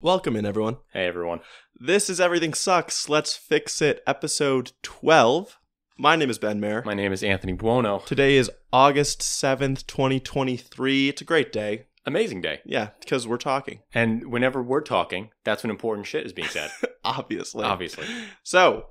Welcome in, everyone. Hey, everyone. This is Everything Sucks. Let's Fix It, episode 12. My name is Ben Mayer. My name is Anthony Buono. Today is August 7th, 2023. It's a great day. Amazing day. Yeah, because we're talking. And whenever we're talking, that's when important shit is being said. Obviously. So,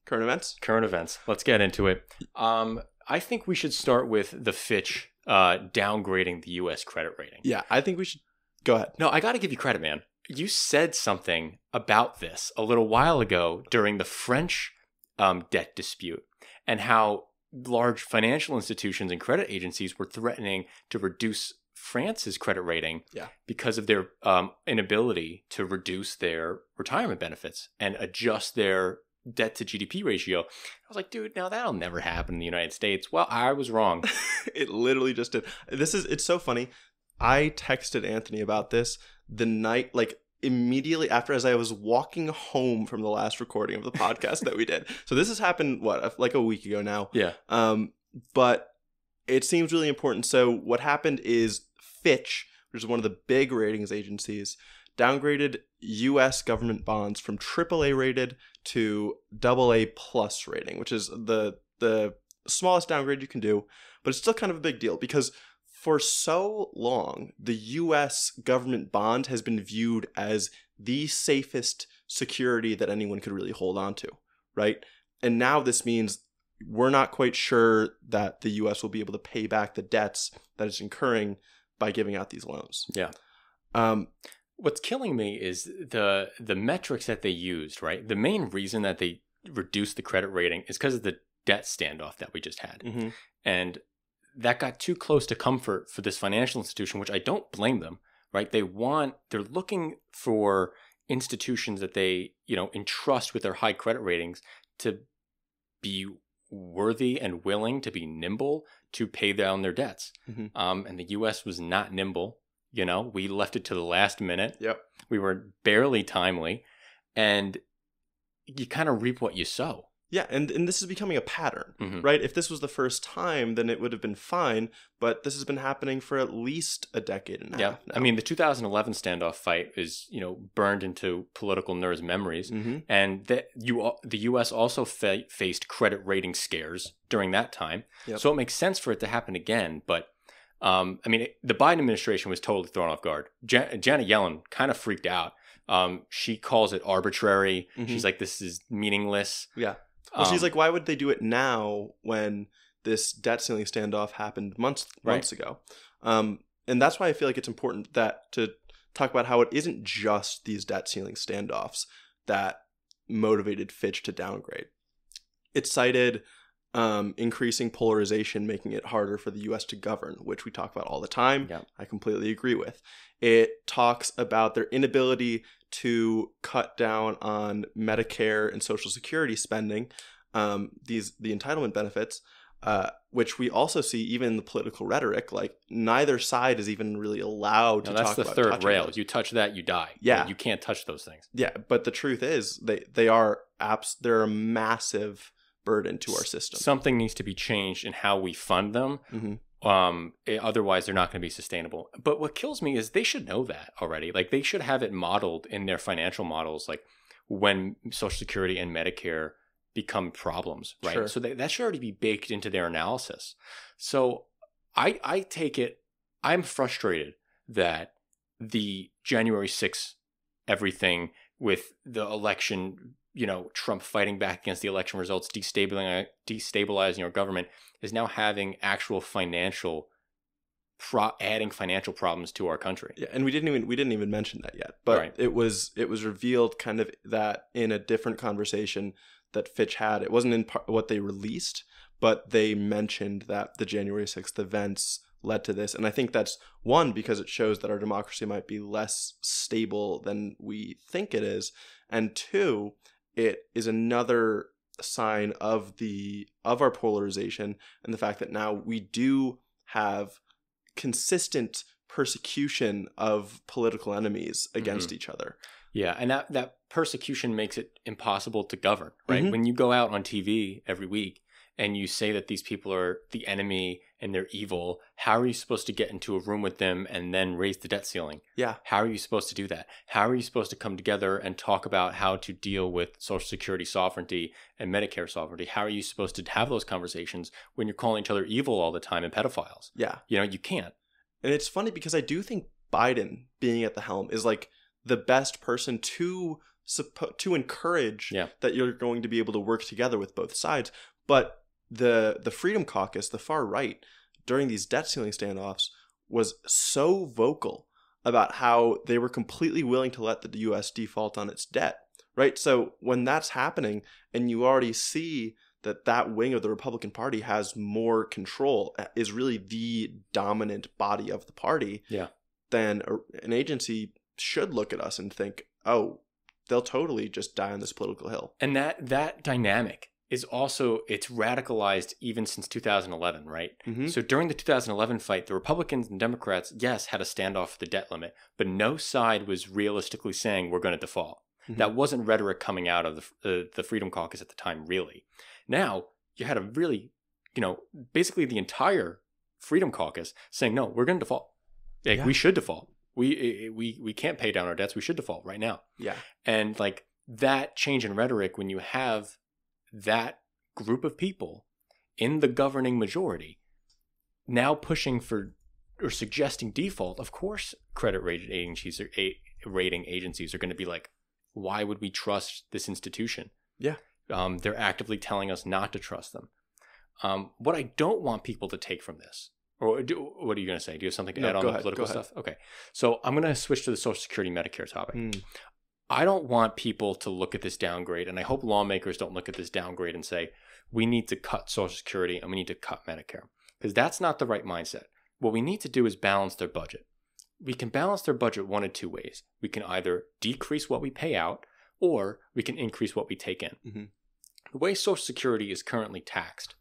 current events? Current events. Let's get into it. I think we should start with the Fitch downgrading the U.S. credit rating. Yeah, I think we should. Go ahead. No, I got to give you credit, man. You said something about this a little while ago during the French debt dispute and how large financial institutions and credit agencies were threatening to reduce France's credit rating because of their inability to reduce their retirement benefits and adjust their debt to GDP ratio. I was like, dude, now that'll never happen in the United States. Well, I was wrong. It literally just did. It's so funny. I texted Anthony about this the night, immediately after, as I was walking home from the last recording of the podcast that we did. So this has happened, like a week ago now? Yeah. But it seems really important. So what happened is Fitch, which is one of the big ratings agencies, downgraded U.S. government bonds from AAA rated to AA plus rating, which is the smallest downgrade you can do. But it's still kind of a big deal because for so long, the U.S. government bond has been viewed as the safest security that anyone could really hold on to, right? And now this means we're not quite sure that the U.S. will be able to pay back the debts that it's incurring by giving out these loans. Yeah. What's killing me is the metrics that they used, right? The main reason that they reduced the credit rating is because of the debt standoff that we just had. Mm-hmm. And that got too close to comfort for this financial institution, which I don't blame them, right? They're looking for institutions that they, entrust with their high credit ratings to be worthy and willing to be nimble to pay down their debts. Mm-hmm. And the U.S. was not nimble. We left it to the last minute. Yep. We were barely timely, and you kind of reap what you sow. Yeah, and this is becoming a pattern, Mm-hmm. right? If this was the first time, then it would have been fine, but this has been happening for at least a decade and a half now. I mean, the 2011 standoff fight is, burned into political nerds' memories, Mm-hmm. and the U.S. also faced credit rating scares during that time, Yep. so it makes sense for it to happen again, but the Biden administration was totally thrown off guard. Janet Yellen kind of freaked out. She calls it arbitrary. Mm-hmm. She's like, this is meaningless. Yeah. Well, she's like, why would they do it now when this debt ceiling standoff happened months ago? And that's why I feel like it's important to talk about how it isn't just these debt ceiling standoffs that motivated Fitch to downgrade. It cited increasing polarization, making it harder for the U.S. to govern, which we talk about all the time. Yeah. I completely agree with. It talks about their inability to cut down on Medicare and Social Security spending, the entitlement benefits, which we also see even in the political rhetoric. Like, neither side is even really allowed to talk about. That's the third rail. Those. You touch that, you die. Yeah. You can't touch those things. Yeah, but the truth is they're a massive burden to our system. Something needs to be changed in how we fund them. Mm-hmm. Otherwise, they're not going to be sustainable. But what kills me is they should know that already. Like, they should have it modeled in their financial models, like when Social Security and Medicare become problems, right? Sure. So that should already be baked into their analysis. So I take it, I'm frustrated that the January 6th everything with the election, Trump fighting back against the election results, destabilizing our government, is now having actual adding financial problems to our country. Yeah, and we didn't even mention that yet, but right. it was revealed kind of that in a different conversation that Fitch had. It wasn't in what they released, but they mentioned that the January 6th events led to this. And I think that's one, because it shows that our democracy might be less stable than we think it is. And two, it is another sign of our polarization and the fact that now we do have consistent persecution of political enemies against each other. Yeah, and that persecution makes it impossible to govern, right? Mm-hmm. When you go out on TV every week and you say that these people are the enemy and they're evil, how are you supposed to get into a room with them and then raise the debt ceiling? Yeah. How are you supposed to do that? How are you supposed to come together and talk about how to deal with Social Security sovereignty and Medicare sovereignty? How are you supposed to have those conversations when you're calling each other evil all the time and pedophiles? Yeah. You can't. And it's funny because I do think Biden being at the helm is like the best person to encourage that you're going to be able to work together with both sides. But the Freedom Caucus, the far right, during these debt ceiling standoffs was so vocal about how they were completely willing to let the U.S. default on its debt, right? So when that's happening and you already see that wing of the Republican Party has more control, is really the dominant body of the party, then an agency should look at us and think, oh, they'll totally just die on this political hill. And that dynamic is also, it's radicalized even since 2011, right? Mm-hmm. So during the 2011 fight, the Republicans and Democrats, yes, had a standoff for the debt limit, but no side was realistically saying we're going to default. Mm-hmm. That wasn't rhetoric coming out of the Freedom Caucus at the time, really. Now, you had a really, basically the entire Freedom Caucus saying, no, we're going to default. We should default. We can't pay down our debts. We should default right now. Yeah. And like that change in rhetoric, when you have that group of people in the governing majority now pushing for or suggesting default, of course, credit rating agencies are going to be like, why would we trust this institution? Yeah. They're actively telling us not to trust them. What I don't want people to take from this, what are you going to say? Do you have something to add on the political stuff? Okay. So I'm going to switch to the Social Security Medicare topic. I don't want people to look at this downgrade, and I hope lawmakers don't look at this downgrade and say, we need to cut Social Security and we need to cut Medicare, because that's not the right mindset. What we need to do is balance their budget. We can balance their budget one of two ways. We can either decrease what we pay out, or we can increase what we take in. Mm-hmm. The way Social Security is currently taxed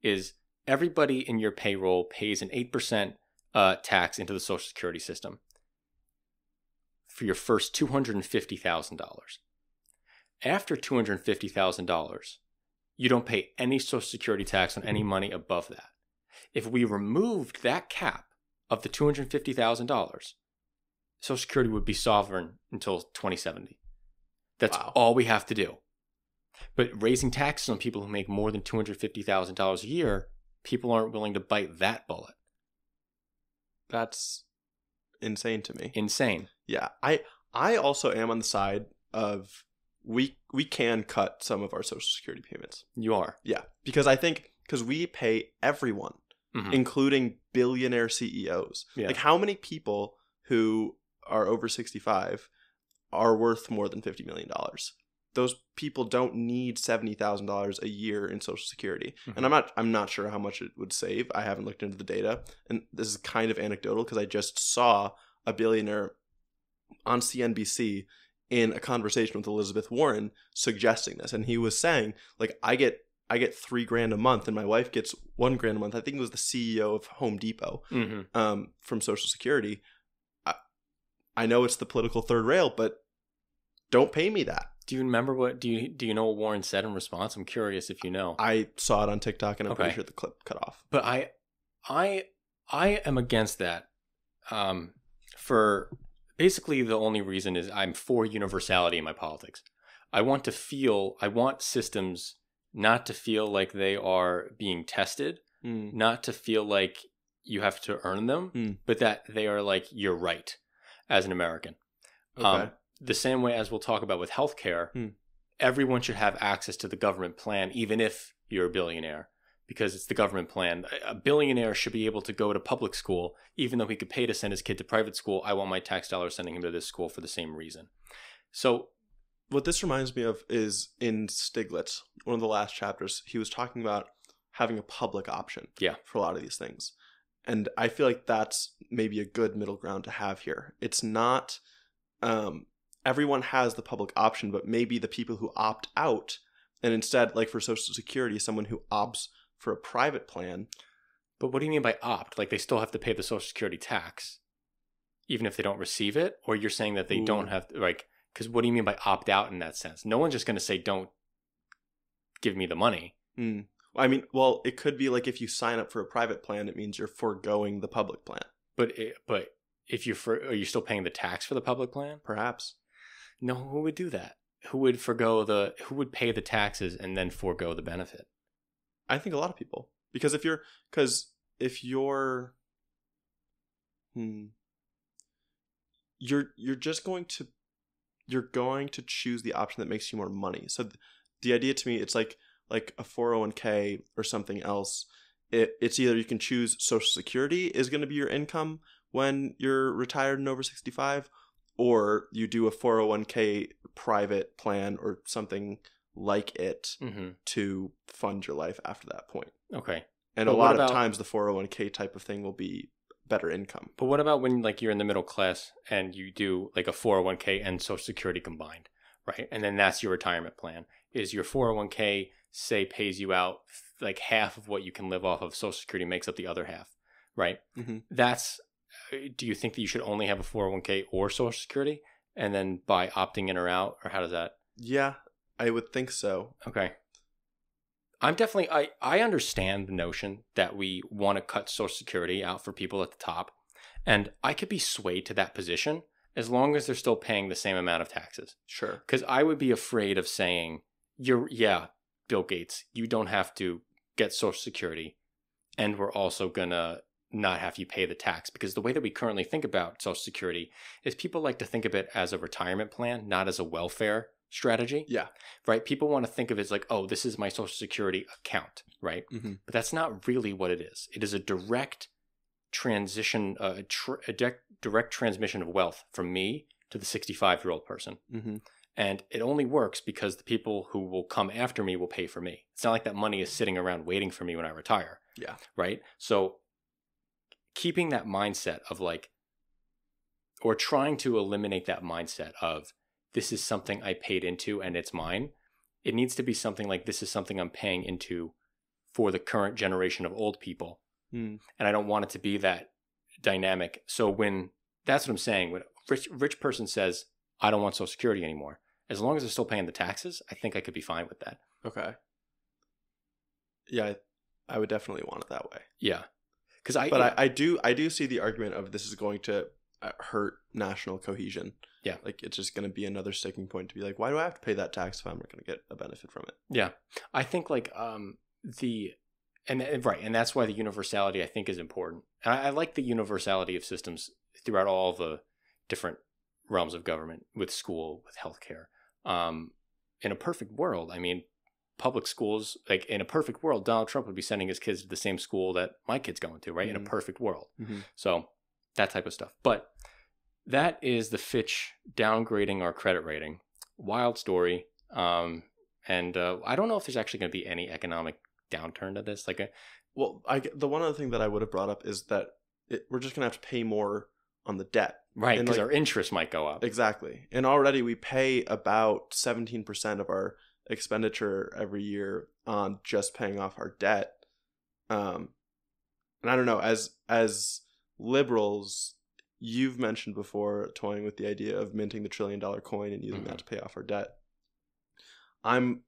is everybody in your payroll pays an 8% tax into the Social Security system for your first $250,000. After $250,000, you don't pay any Social Security tax on any money above that. If we removed that cap of the $250,000, Social Security would be sovereign until 2070. That's all we have to do. But raising taxes on people who make more than $250,000 a year, people aren't willing to bite that bullet. That's insane to me. Insane. Yeah. I also am on the side of we can cut some of our Social Security payments. You are? Yeah. Because I think we pay everyone, including billionaire CEOs. Yeah. Like, how many people who are over 65 are worth more than $50 million? Those people don't need $70,000 a year in Social Security. Mm-hmm. And I'm not sure how much it would save. I haven't looked into the data. And this is kind of anecdotal because I just saw a billionaire on CNBC in a conversation with Elizabeth Warren suggesting this. And he was saying, like, I get $3,000 a month and my wife gets $1,000 a month. I think it was the CEO of Home Depot from Social Security. I know it's the political third rail, but don't pay me that. Do you remember do you know what Warren said in response? I'm curious if you know. I saw it on TikTok and I'm pretty sure the clip cut off. But I am against that. For basically the only reason is I'm for universality in my politics. I want systems not to feel like they are being tested, not to feel like you have to earn them, but that they are like you're right as an American. Okay. The same way as we'll talk about with healthcare, everyone should have access to the government plan, even if you're a billionaire, because it's the government plan. A billionaire should be able to go to public school, even though he could pay to send his kid to private school. I want my tax dollars sending him to this school for the same reason. So what this reminds me of is in Stiglitz, one of the last chapters, he was talking about having a public option for a lot of these things. And I feel like that's maybe a good middle ground to have here. It's not everyone has the public option, but maybe the people who opt out, and instead, like for Social Security, someone who opts for a private plan. But what do you mean by opt? Like they still have to pay the Social Security tax, even if they don't receive it? Or you're saying that they don't have to, like, because what do you mean by opt out in that sense? No one's just going to say, don't give me the money. I mean, well, it could be like if you sign up for a private plan, it means you're foregoing the public plan. But if are you still paying the tax for the public plan? Perhaps. No, who would do that? Who would pay the taxes and then forego the benefit? I think a lot of people. Because if you're you're going to choose the option that makes you more money. So the idea to me, it's like a 401k or something else. It's either you can choose Social Security is going to be your income when you're retired and over 65, or you do a 401k private plan or something like it to fund your life after that point. Okay. And a lot of times the 401k type of thing will be better income. But what about when like you're in the middle class and you do like a 401k and Social Security combined, right? And then that's your retirement plan. Is your 401k say pays you out like half of what you can live off of, Social Security makes up the other half, right? Do you think that you should only have a 401k or Social Security and then by opting in or out, or how does that? Yeah, I would think so. Okay. I understand the notion that we want to cut Social Security out for people at the top. And I could be swayed to that position as long as they're still paying the same amount of taxes. Sure. Because I would be afraid of saying, Bill Gates, you don't have to get Social Security. And we're also going to not have you pay the tax. Because the way that we currently think about Social Security is people like to think of it as a retirement plan, not as a welfare strategy. Yeah. Right? People want to think of it as like, oh, this is my Social Security account, right? But that's not really what it is. It is a direct transition, direct transmission of wealth from me to the 65-year-old person. And it only works because the people who will come after me will pay for me. It's not like that money is sitting around waiting for me when I retire. Yeah. Right? So keeping that mindset of like, or trying to eliminate that mindset of, this is something I paid into and it's mine. It needs to be something like, this is something I'm paying into for the current generation of old people. And I don't want it to be that dynamic. So that's what I'm saying. When a rich person says, I don't want Social Security anymore, as long as they're still paying the taxes, I think I could be fine with that. Okay. Yeah, I would definitely want it that way. Yeah. I do see the argument of this is going to hurt national cohesion. Yeah. Like it's just going to be another sticking point to be like, why do I have to pay that tax if I'm not going to get a benefit from it? Yeah. I think like and that's why the universality I think is important. And I like the universality of systems throughout all the different realms of government, with school, with healthcare. In a perfect world, I mean, public schools, like in a perfect world, Donald Trump would be sending his kids to the same school that my kid's going to, right? In a perfect world. So that type of stuff. But that is the Fitch downgrading our credit rating. Wild story. And I don't know if there's actually going to be any economic downturn to this. The one other thing that I would have brought up is that we're just going to have to pay more on the debt. Right, because our interest might go up. Exactly. And already we pay about 17% of our expenditure every year on just paying off our debt. And I don't know, as liberals, you've mentioned before toying with the idea of minting the $1 trillion coin and using that to pay off our debt. I'm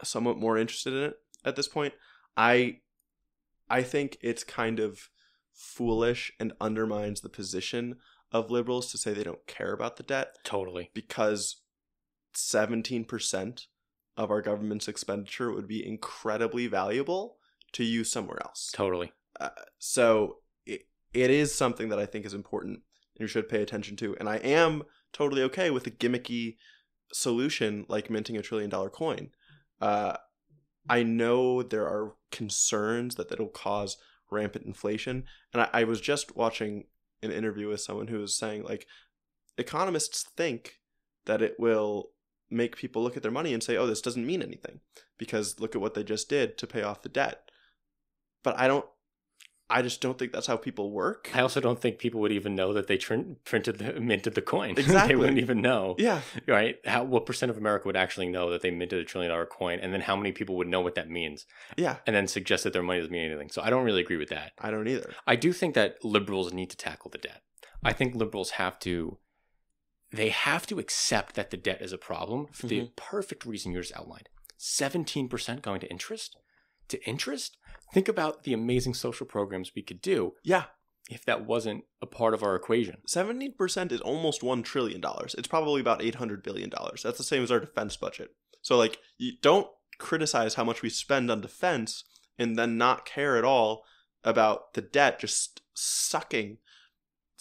somewhat more interested in it at this point. I think it's kind of foolish and undermines the position of liberals to say they don't care about the debt. Totally. Because 17% of our government's expenditure would be incredibly valuable to use somewhere else. Totally. So it is something that I think is important and you should pay attention to. And I am totally okay with a gimmicky solution like minting $1 trillion coin. I know there are concerns that it'll cause rampant inflation. And I was just watching an interview with someone who was saying, like, economists think that it will make people look at their money and say, oh, this doesn't mean anything because look at what they just did to pay off the debt. But I just don't think that's how people work. I also don't think people would even know that they minted the coin. Exactly. They wouldn't even know. Yeah. Right? What percent of America would actually know that they minted $1 trillion coin? And then how many people would know what that means? Yeah. And then suggest that their money doesn't mean anything. So I don't really agree with that. I don't either. I do think that liberals need to tackle the debt. I think liberals have to accept that the debt is a problem for the perfect reason you just outlined. 17% going to interest? to interest, think about the amazing social programs we could do. Yeah. If that wasn't a part of our equation. 70% is almost $1 trillion. It's probably about $800 billion. That's the same as our defense budget. So, like, you don't criticize how much we spend on defense and then not care at all about the debt just sucking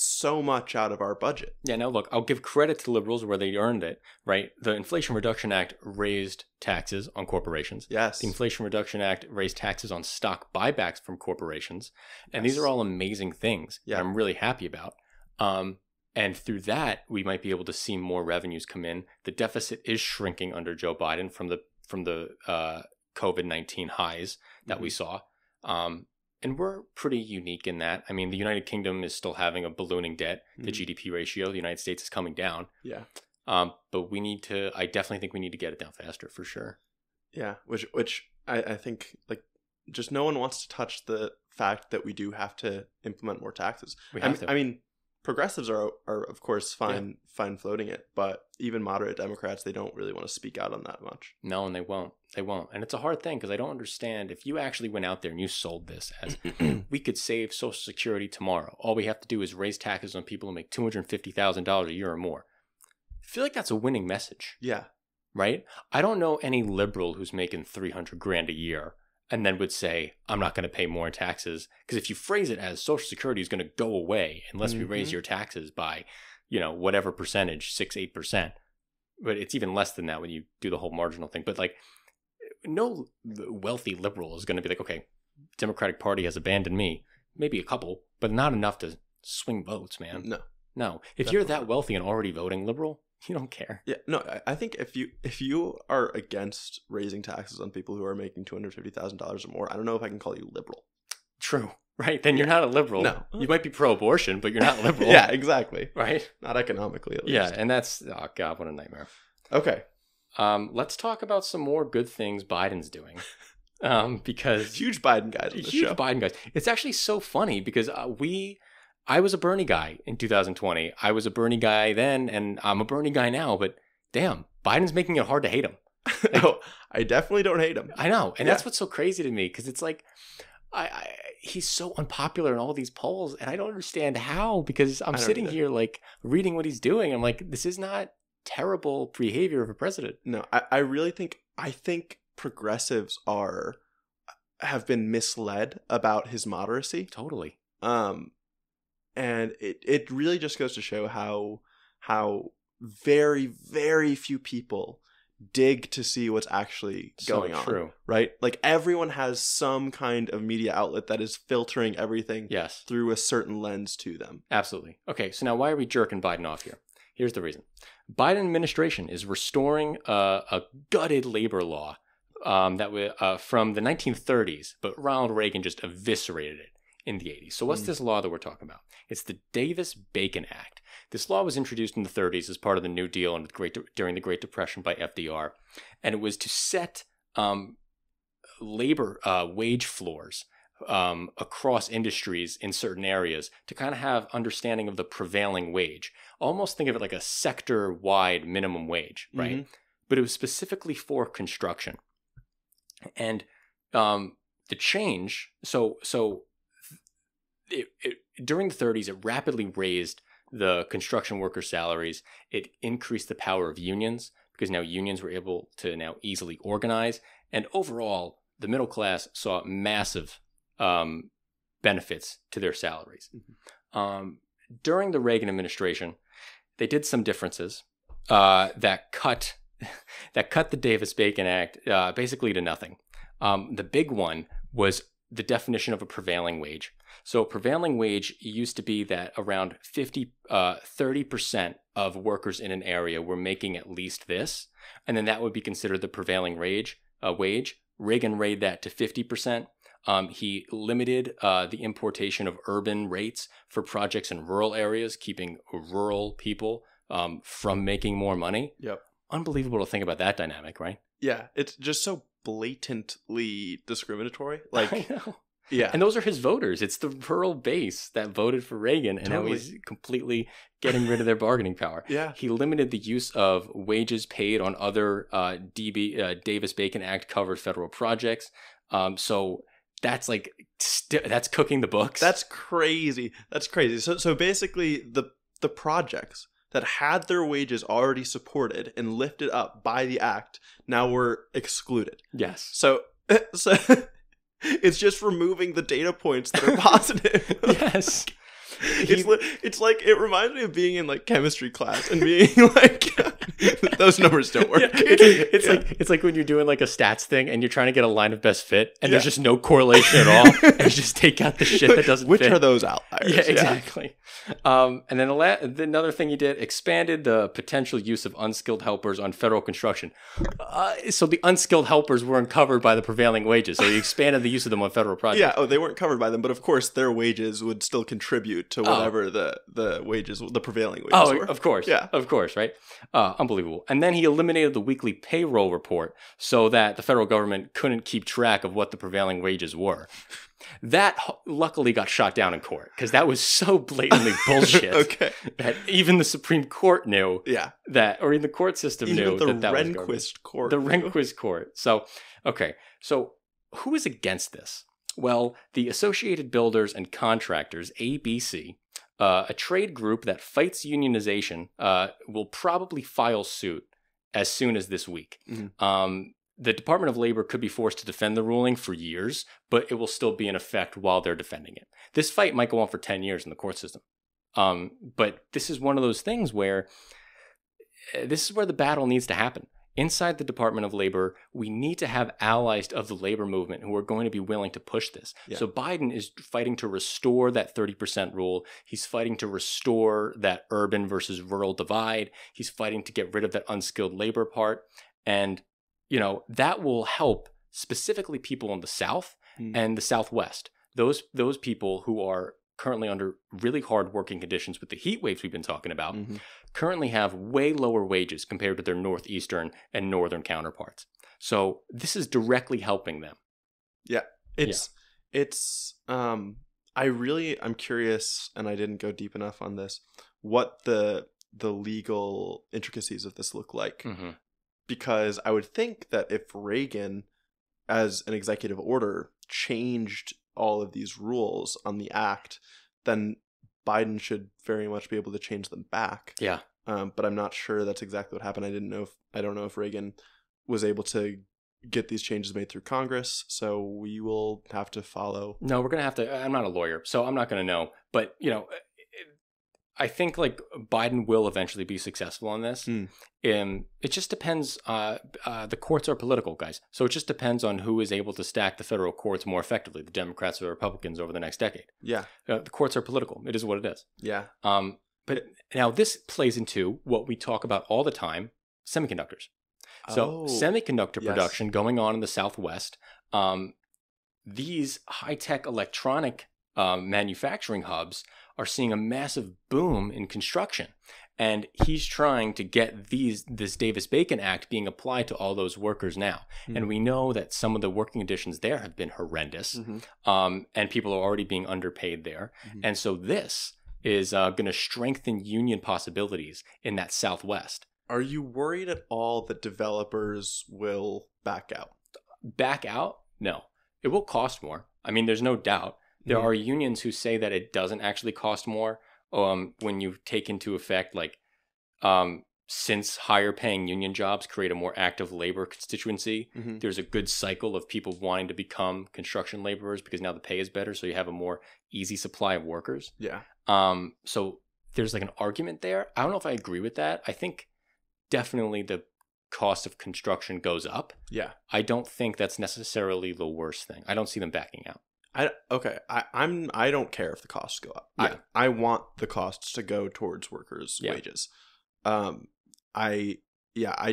so much out of our budget. Yeah, now look, I'll give credit to liberals where they earned it, right? The Inflation Reduction Act raised taxes on corporations. Yes. The Inflation Reduction Act raised taxes on stock buybacks from corporations. And these are all amazing things that I'm really happy about. And through that, we might be able to see more revenues come in. The deficit is shrinking under Joe Biden from the COVID-19 highs that we saw. And we're pretty unique in that. I mean, the United Kingdom is still having a ballooning debt. The GDP ratio, the United States is coming down. Yeah. But I definitely think we need to get it down faster for sure. Yeah. Which I think, like, just no one wants to touch the fact that we do have to implement more taxes. I mean, progressives are of course fine floating it, but even moderate Democrats, they don't really want to speak out on that much. No, and they won't. And it's a hard thing because I don't understand. If you actually went out there and you sold this as we could save Social Security tomorrow, all we have to do is raise taxes on people who make $250,000 a year or more. I feel like that's a winning message. Yeah. Right? I don't know any liberal who's making $300,000 a year and then would say, I'm not going to pay more in taxes. Because if you phrase it as Social Security is going to go away unless we raise your taxes by, whatever percentage, 6-8%. But it's even less than that when you do the whole marginal thing. But like, no wealthy liberal is going to be like, okay, Democratic Party has abandoned me. Maybe a couple, but not enough to swing votes, man. No. If you're that wealthy and already voting liberal, you don't care. Yeah, no, I think if you are against raising taxes on people who are making $250,000 or more, I don't know if I can call you liberal. True. Right. Then you're not a liberal. No. You might be pro-abortion, but you're not liberal. Yeah, exactly. Right? Not economically, at least. Yeah, and that's, oh God, what a nightmare. Okay. Let's talk about some more good things Biden's doing. Because huge Biden guys on the show. Huge Biden guys. It's actually so funny because I was a Bernie guy in 2020. I was a Bernie guy then, and I'm a Bernie guy now. But damn, Biden's making it hard to hate him. Like, oh, I definitely don't hate him. I know, and that's what's so crazy to me because it's like, he's so unpopular in all these polls, and I don't understand how. Because I'm sitting here like reading what he's doing. I'm like, this is not terrible behavior of a president. No, I really think progressives have been misled about his moderacy. Totally. And it really just goes to show how very, very few people dig to see what's actually going on. True. Right? Like, everyone has some kind of media outlet that is filtering everything through a certain lens to them. Absolutely. Okay, so now why are we jerking Biden off here? Here's the reason. Biden administration is restoring a gutted labor law that was from the 1930s, but Ronald Reagan just eviscerated it in the 80s. So what's this law that we're talking about? It's the Davis-Bacon Act. This law was introduced in the 30s as part of the New Deal and during the Great Depression by FDR, and it was to set labor wage floors across industries in certain areas to kind of have understanding of the prevailing wage. Almost think of it like a sector-wide minimum wage, right? Mm-hmm. But it was specifically for construction. And the change, during the 30s, it rapidly raised the construction worker salaries. It increased the power of unions because now unions were able to now easily organize. And overall, the middle class saw massive benefits to their salaries. Mm-hmm. During the Reagan administration, they did some differences that cut the Davis-Bacon Act basically to nothing. The big one was the definition of a prevailing wage. So prevailing wage used to be that around 30% of workers in an area were making at least this, and then that would be considered the prevailing wage. Reagan raised that to 50%. He limited the importation of urban rates for projects in rural areas, keeping rural people from making more money. Yep. Unbelievable to think about that dynamic, right? Yeah, it's just so blatantly discriminatory. Like, I know. Yeah. And those are his voters. It's the rural base that voted for Reagan, and now he's completely getting rid of their bargaining power. Yeah. He limited the use of wages paid on other Davis-Bacon Act covered federal projects. So that's like that's cooking the books. That's crazy. So basically, the projects that had their wages already supported and lifted up by the act now were excluded. Yes. So it's just removing the data points that are positive. Yes. It's like, it reminds me of being in like chemistry class and being like, those numbers don't work. Yeah, it's like when you're doing like a stats thing and you're trying to get a line of best fit and there's just no correlation at all, and you just take out the shit that doesn't Which fit. are those outliers? Yeah, exactly. And then another thing he did, expanded the potential use of unskilled helpers on federal construction. So the unskilled helpers weren't covered by the prevailing wages, so he expanded the use of them on federal projects. Yeah, they weren't covered by them, but of course their wages would still contribute to whatever the wages, the prevailing wages were. Of course. Yeah. Of course, right? Unbelievable. And then he eliminated the weekly payroll report so that the federal government couldn't keep track of what the prevailing wages were. That luckily got shot down in court because that was so blatantly bullshit Okay. that even the Supreme Court knew that, or even the court system Even knew the that was Rehnquist court. The Rehnquist court. So, okay. So who is against this? Well, the Associated Builders and Contractors, ABC, a trade group that fights unionization, will probably file suit as soon as this week. Mm-hmm. The Department of Labor could be forced to defend the ruling for years, but it will still be in effect while they're defending it. This fight might go on for 10 years in the court system. But this is one of those things where this is where the battle needs to happen. Inside the Department of Labor, we need to have allies of the labor movement who are going to be willing to push this. Yeah. So Biden is fighting to restore that 30% rule. He's fighting to restore that urban versus rural divide. He's fighting to get rid of that unskilled labor part. And, that will help specifically people in the South and the Southwest. Those people who are currently under really hard working conditions with the heat waves we've been talking about, currently have way lower wages compared to their northeastern and northern counterparts. So this is directly helping them. Yeah. I'm curious, and I didn't go deep enough on this, what the legal intricacies of this look like. Mm-hmm. Because I would think that if Reagan, as an executive order, changed all of these rules on the act, then Biden should very much be able to change them back. Yeah. But I'm not sure that's exactly what happened. I don't know if Reagan was able to get these changes made through Congress. So we will have to follow. No, we're going to have to. I'm not a lawyer, so I'm not going to know. But, I think like Biden will eventually be successful on this. It just depends. The courts are political, guys. So it just depends on who is able to stack the federal courts more effectively, the Democrats or the Republicans over the next decade. Yeah. The courts are political. It is what it is. Yeah. But now this plays into what we talk about all the time, semiconductors. So semiconductor production going on in the Southwest. These high-tech electronic manufacturing hubs are seeing a massive boom in construction. And he's trying to get this Davis-Bacon Act being applied to all those workers now. Mm-hmm. And we know that some of the working conditions there have been horrendous. Mm-hmm. And people are already being underpaid there. Mm-hmm. And so this is going to strengthen union possibilities in that Southwest. Are you worried at all that developers will back out? Back out? No. It will cost more. I mean, there's no doubt. There are unions who say that it doesn't actually cost more when you take into effect, like, since higher paying union jobs create a more active labor constituency, there's a good cycle of people wanting to become construction laborers because now the pay is better, so you have a more easy supply of workers. Yeah. So there's like an argument there. I don't know if I agree with that. I think definitely the cost of construction goes up. Yeah. I don't think that's necessarily the worst thing. I don't see them backing out. I don't care if the costs go up. Yeah. I want the costs to go towards workers' wages. I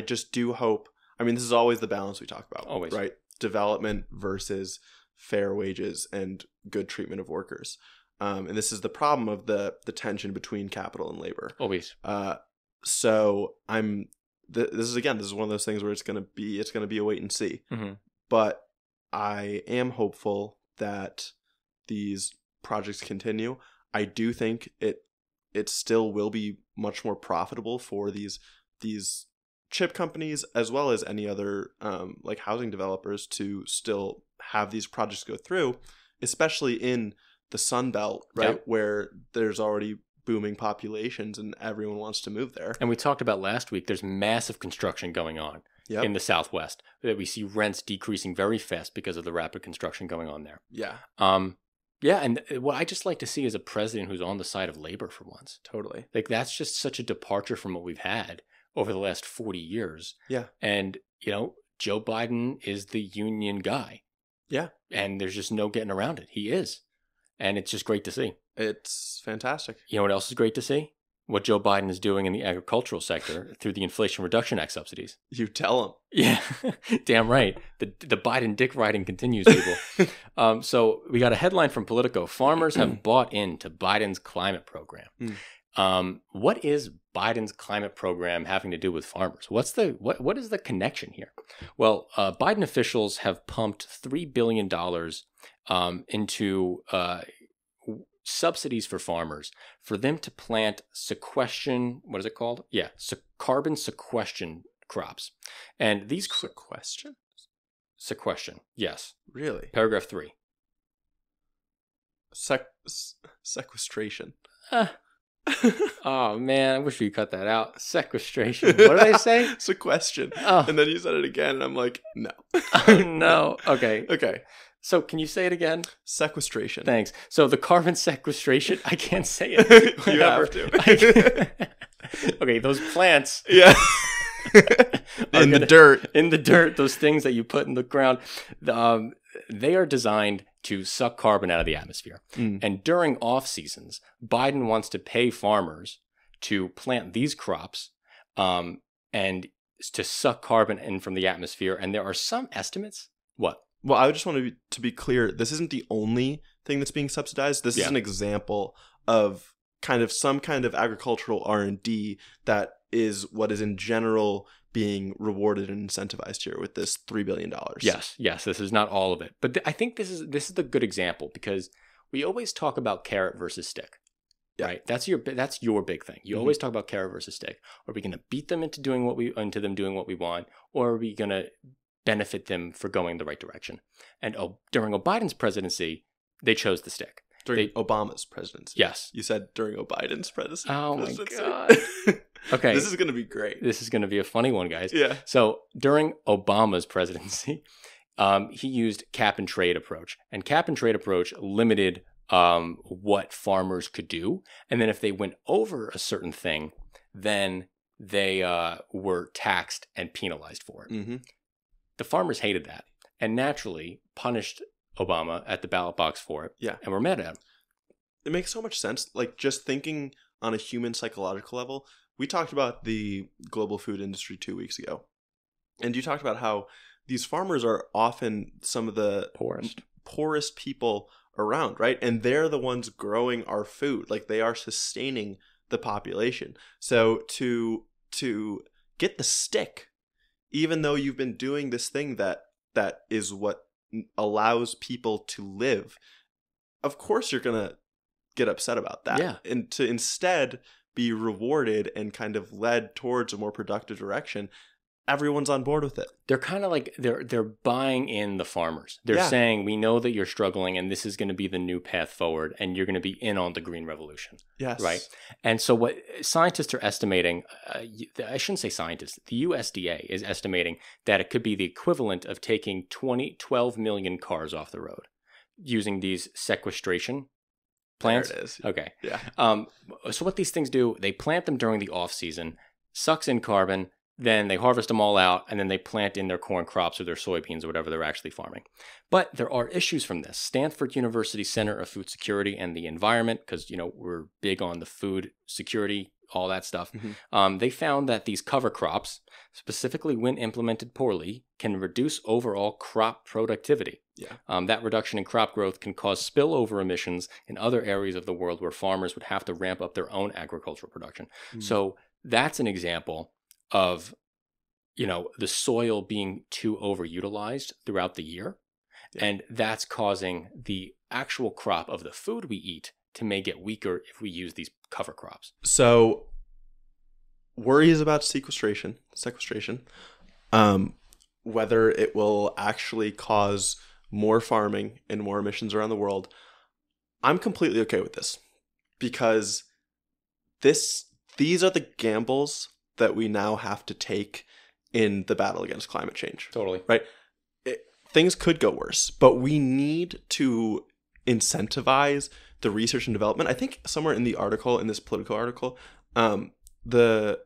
just do hope. I mean, this is always the balance we talk about. Always. Right? Development versus fair wages and good treatment of workers. And this is the problem of the tension between capital and labor. Always. So this is one of those things where it's gonna be a wait and see. Mm-hmm. But I am hopeful that these projects continue. I do think it still will be much more profitable for these chip companies as well as any other like housing developers to still have these projects go through, especially in the Sun Belt, right, Yep. where there's already booming populations and everyone wants to move there. And we talked about last week, there's massive construction going on Yep. in the Southwest, that we see rents decreasing very fast because of the rapid construction going on there. Yeah, Yeah, and what I just like to see is a president who's on the side of labor for once. totally. Like, that's just such a departure from what we've had over the last 40 years. Yeah. And, Joe Biden is the union guy. Yeah. And there's just no getting around it. He is. And it's just great to see. It's fantastic. You know what else is great to see? What Joe Biden is doing in the agricultural sector through the Inflation Reduction Act subsidies. You tell him. Yeah, damn right. The Biden dick riding continues, people. So we got a headline from Politico. Farmers have bought into Biden's climate program. What is Biden's climate program having to do with farmers? What is the connection here? Well, Biden officials have pumped $3 billion into subsidies for farmers for them to plant sequestration. What is it called? Yeah, carbon sequestration crops. And these sequestration. Yes. Really? Paragraph 3. Sequestration. Oh man, I wish we cut that out. Sequestration. What did I say? Sequestration. Oh. And then you said it again, and I'm like, no. Oh, no. Okay. Okay. So can you say it again? Sequestration. Thanks. So the carbon sequestration, I can't say it. You have to. Okay, those plants. Yeah. In the dirt. In the dirt, those things that you put in the ground, they are designed to suck carbon out of the atmosphere. And during off seasons, Biden wants to pay farmers to plant these crops and to suck carbon in from the atmosphere. And there are some estimates. What? Well, I just want to be clear. This isn't the only thing that's being subsidized. This is an example of some kind of agricultural R&D that is what is in general being rewarded and incentivized here with this $3 billion. Yes. This is not all of it. But I think this is the good example, because we always talk about carrot versus stick. Yeah. Right? That's your big thing. You always talk about carrot versus stick. Are we going to beat them into doing what we want, or are we going to benefit them for going the right direction? And during Biden's presidency, they chose the stick. During Obama's presidency. Yes. You said during Biden's presidency. Oh my God. Okay. This is going to be great. This is going to be a funny one, guys. Yeah. So during Obama's presidency, he used cap and trade approach. And cap and trade approach limited what farmers could do. And then if they went over a certain thing, then they were taxed and penalized for it. Mm-hmm. The farmers hated that and naturally punished Obama at the ballot box for it. Yeah. And we're mad at him. It makes so much sense. Like, just thinking on a human psychological level, we talked about the global food industry 2 weeks ago. And you talked about how these farmers are often some of the poorest people around, right? And they're the ones growing our food. Like, they are sustaining the population. So to get the stick, even though you've been doing this thing that is what allows people to live, of course you're going to get upset about that. Yeah. And to instead be rewarded and kind of led towards a more productive direction, everyone's on board with it. They're kind of like they're buying in the farmers. They're saying, we know that you're struggling and this is going to be the new path forward and you're going to be in on the green revolution. Yes. Right. And so what scientists are estimating, I shouldn't say scientists, the USDA is estimating that it could be the equivalent of taking 12 million cars off the road using these sequestration plants. There it is. Okay. Yeah. So what these things do, they plant them during the off season, sucks in carbon, then they harvest them all out, and then they plant in their corn crops or their soybeans or whatever they're actually farming. But there are issues from this. Stanford University Center of Food Security and the Environment, because we're big on the food security, all that stuff. Mm-hmm. They found that these cover crops, specifically when implemented poorly, can reduce overall crop productivity. Yeah. That reduction in crop growth can cause spillover emissions in other areas of the world where farmers would have to ramp up their own agricultural production. Mm. So that's an example of, the soil being too overutilized throughout the year. Yeah. And that's causing the actual crop of the food we eat to may get weaker if we use these cover crops. So worries about sequestration, whether it will actually cause more farming and more emissions around the world. I'm completely okay with this because these are the gambles that we now have to take in the battle against climate change. Totally. Right? Things could go worse, but we need to incentivize the research and development. I think somewhere in the article, in this Politico article, the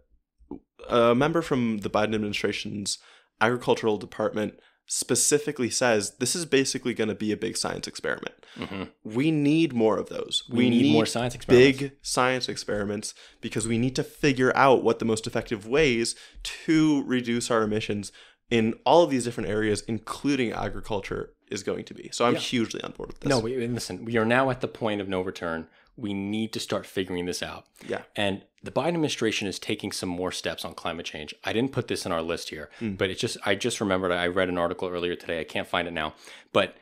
member from the Biden administration's agricultural department specifically says this is basically going to be a big science experiment. Mm-hmm. We need more of those. We need more science experiments. Big science experiments because we need to figure out what the most effective ways to reduce our emissions in all of these different areas, including agriculture, is going to be. So I'm hugely on board with this. No, listen, we are now at the point of no return. We need to start figuring this out. Yeah. And the Biden administration is taking some more steps on climate change. I didn't put this in our list here, but I just remembered, I read an article earlier today. I can't find it now. But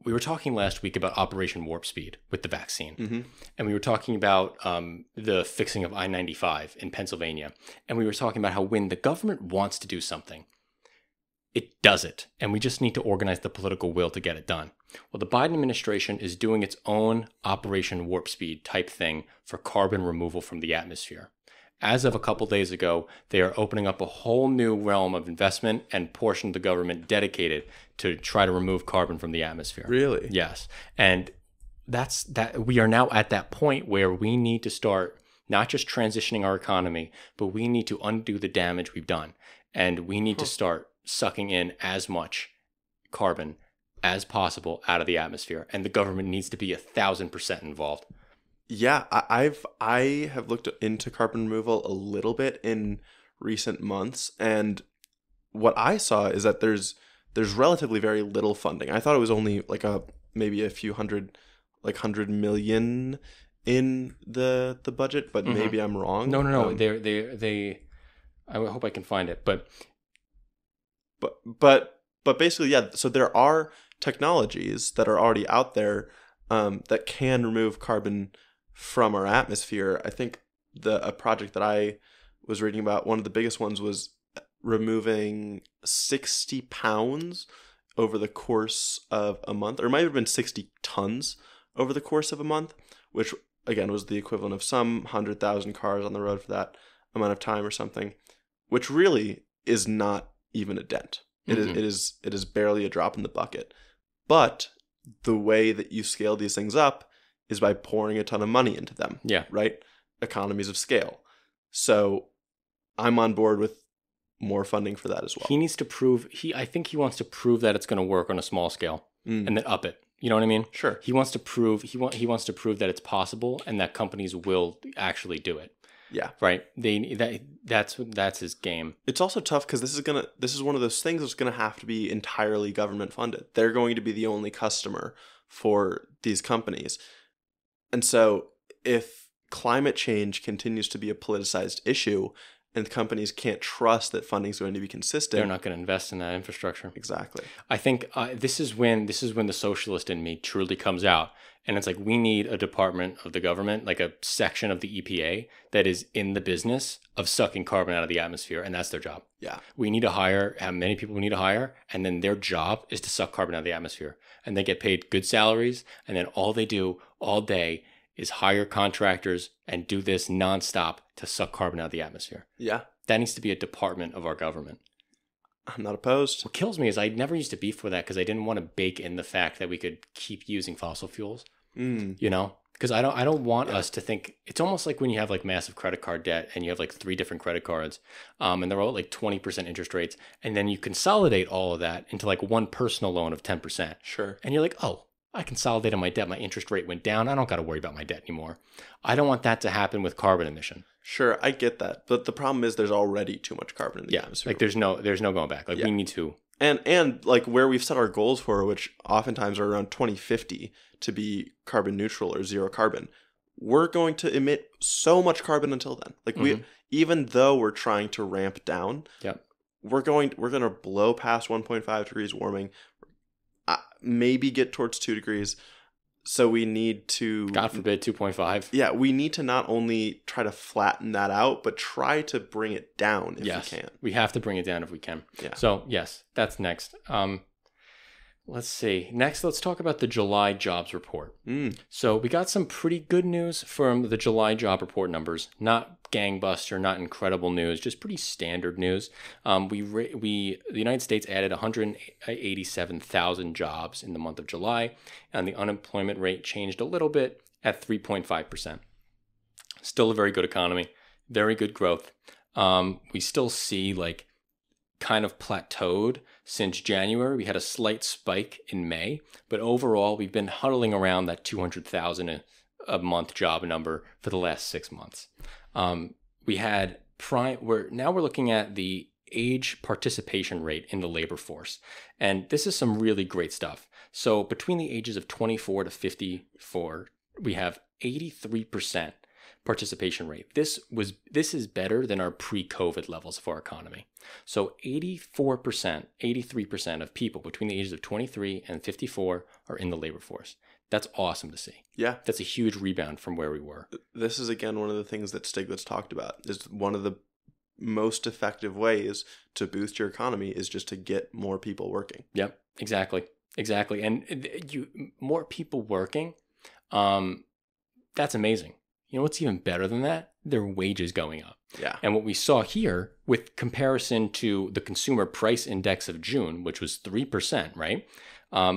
we were talking last week about Operation Warp Speed with the vaccine. Mm-hmm. And we were talking about the fixing of I-95 in Pennsylvania. And we were talking about how when the government wants to do something, it does it. And we just need to organize the political will to get it done. Well, the Biden administration is doing its own Operation Warp Speed type thing for carbon removal from the atmosphere. As of a couple days ago, they are opening up a whole new realm of investment and portion of the government dedicated to try to remove carbon from the atmosphere. Really? Yes. And we are now at that point where we need to start not just transitioning our economy, but we need to undo the damage we've done. And we need to start sucking in as much carbon as possible out of the atmosphere, and the government needs to be 1,000% involved. Yeah, I have looked into carbon removal a little bit in recent months, and what I saw is that there's relatively very little funding. I thought it was only like maybe a few hundred, like 100 million in the budget, but maybe I'm wrong. No. They I hope I can find it, but basically, yeah. So there are technologies that are already out there that can remove carbon from our atmosphere. I think a project that I was reading about, one of the biggest ones was removing 60 pounds over the course of a month, or it might have been 60 tons over the course of a month, which again was the equivalent of some 100,000 cars on the road for that amount of time or something, which really is not even a dent. It is barely a drop in the bucket. But the way that you scale these things up is by pouring a ton of money into them. Yeah. Right? Economies of scale. So I'm on board with more funding for that as well. He needs to prove I think he wants to prove that it's going to work on a small scale and then up it. You know what I mean? Sure. He wants to prove wants to prove that it's possible and that companies will actually do it. Yeah. Right. That's his game. It's also tough because this is one of those things that's gonna have to be entirely government funded. They're going to be the only customer for these companies. And so if climate change continues to be a politicized issue and companies can't trust that funding is going to be consistent, they're not going to invest in that infrastructure. Exactly. I think this is when the socialist in me truly comes out. And it's like, we need a department of the government, like a section of the EPA that is in the business of sucking carbon out of the atmosphere. And that's their job. Yeah. We need to hire how many people we need to hire. And then their job is to suck carbon out of the atmosphere. And they get paid good salaries. And then all they do all day is hire contractors and do this nonstop to suck carbon out of the atmosphere. Yeah. That needs to be a department of our government. I'm not opposed. What kills me is I never used to beef for that because I didn't want to bake in the fact that we could keep using fossil fuels. You know, because I don't want us to think. It's almost like when you have like massive credit card debt and you have like 3 different credit cards, and they're all at like 20% interest rates, and then you consolidate all of that into like one personal loan of 10%. Sure. And you're like, oh, I consolidated my debt. My interest rate went down. I don't got to worry about my debt anymore. I don't want that to happen with carbon emission. Sure, I get that, but the problem is there's already too much carbon in the atmosphere. Like there's no going back. Like we need to. And like where we've set our goals for, which oftentimes are around 2050 to be carbon neutral or zero carbon, we're going to emit so much carbon until then. Like even though we're trying to ramp down, we're going to blow past 1.5 degrees warming, maybe get towards 2 degrees. So we need to, God forbid, 2.5. Yeah, we need to not only try to flatten that out, but try to bring it down if we can. We have to bring it down if we can. Yeah. So yes, that's next. Let's see. Next, let's talk about the July jobs report. So we got some pretty good news from the July job report numbers. Not gangbuster, not incredible news, just pretty standard news. The United States added 187,000 jobs in the month of July, and the unemployment rate changed a little bit at 3.5%. Still a very good economy, very good growth. We still see like kind of plateaued since January. We had a slight spike in May, but overall we've been huddling around that 200,000 a month job number for the last 6 months. We're looking at the age participation rate in the labor force, and this is some really great stuff. So between the ages of 24 to 54, we have 83% participation rate. This is better than our pre-COVID levels of our economy. So 83% of people between the ages of 23 and 54 are in the labor force. That's awesome to see. Yeah. That's a huge rebound from where we were. This is, again, one of the things that Stiglitz talked about. Is one of the most effective ways to boost your economy is just to get more people working. Yep, exactly. And more people working, that's amazing. You know what's even better than that? Their wages going up. Yeah. And what we saw here with comparison to the consumer price index of June, which was 3%, right?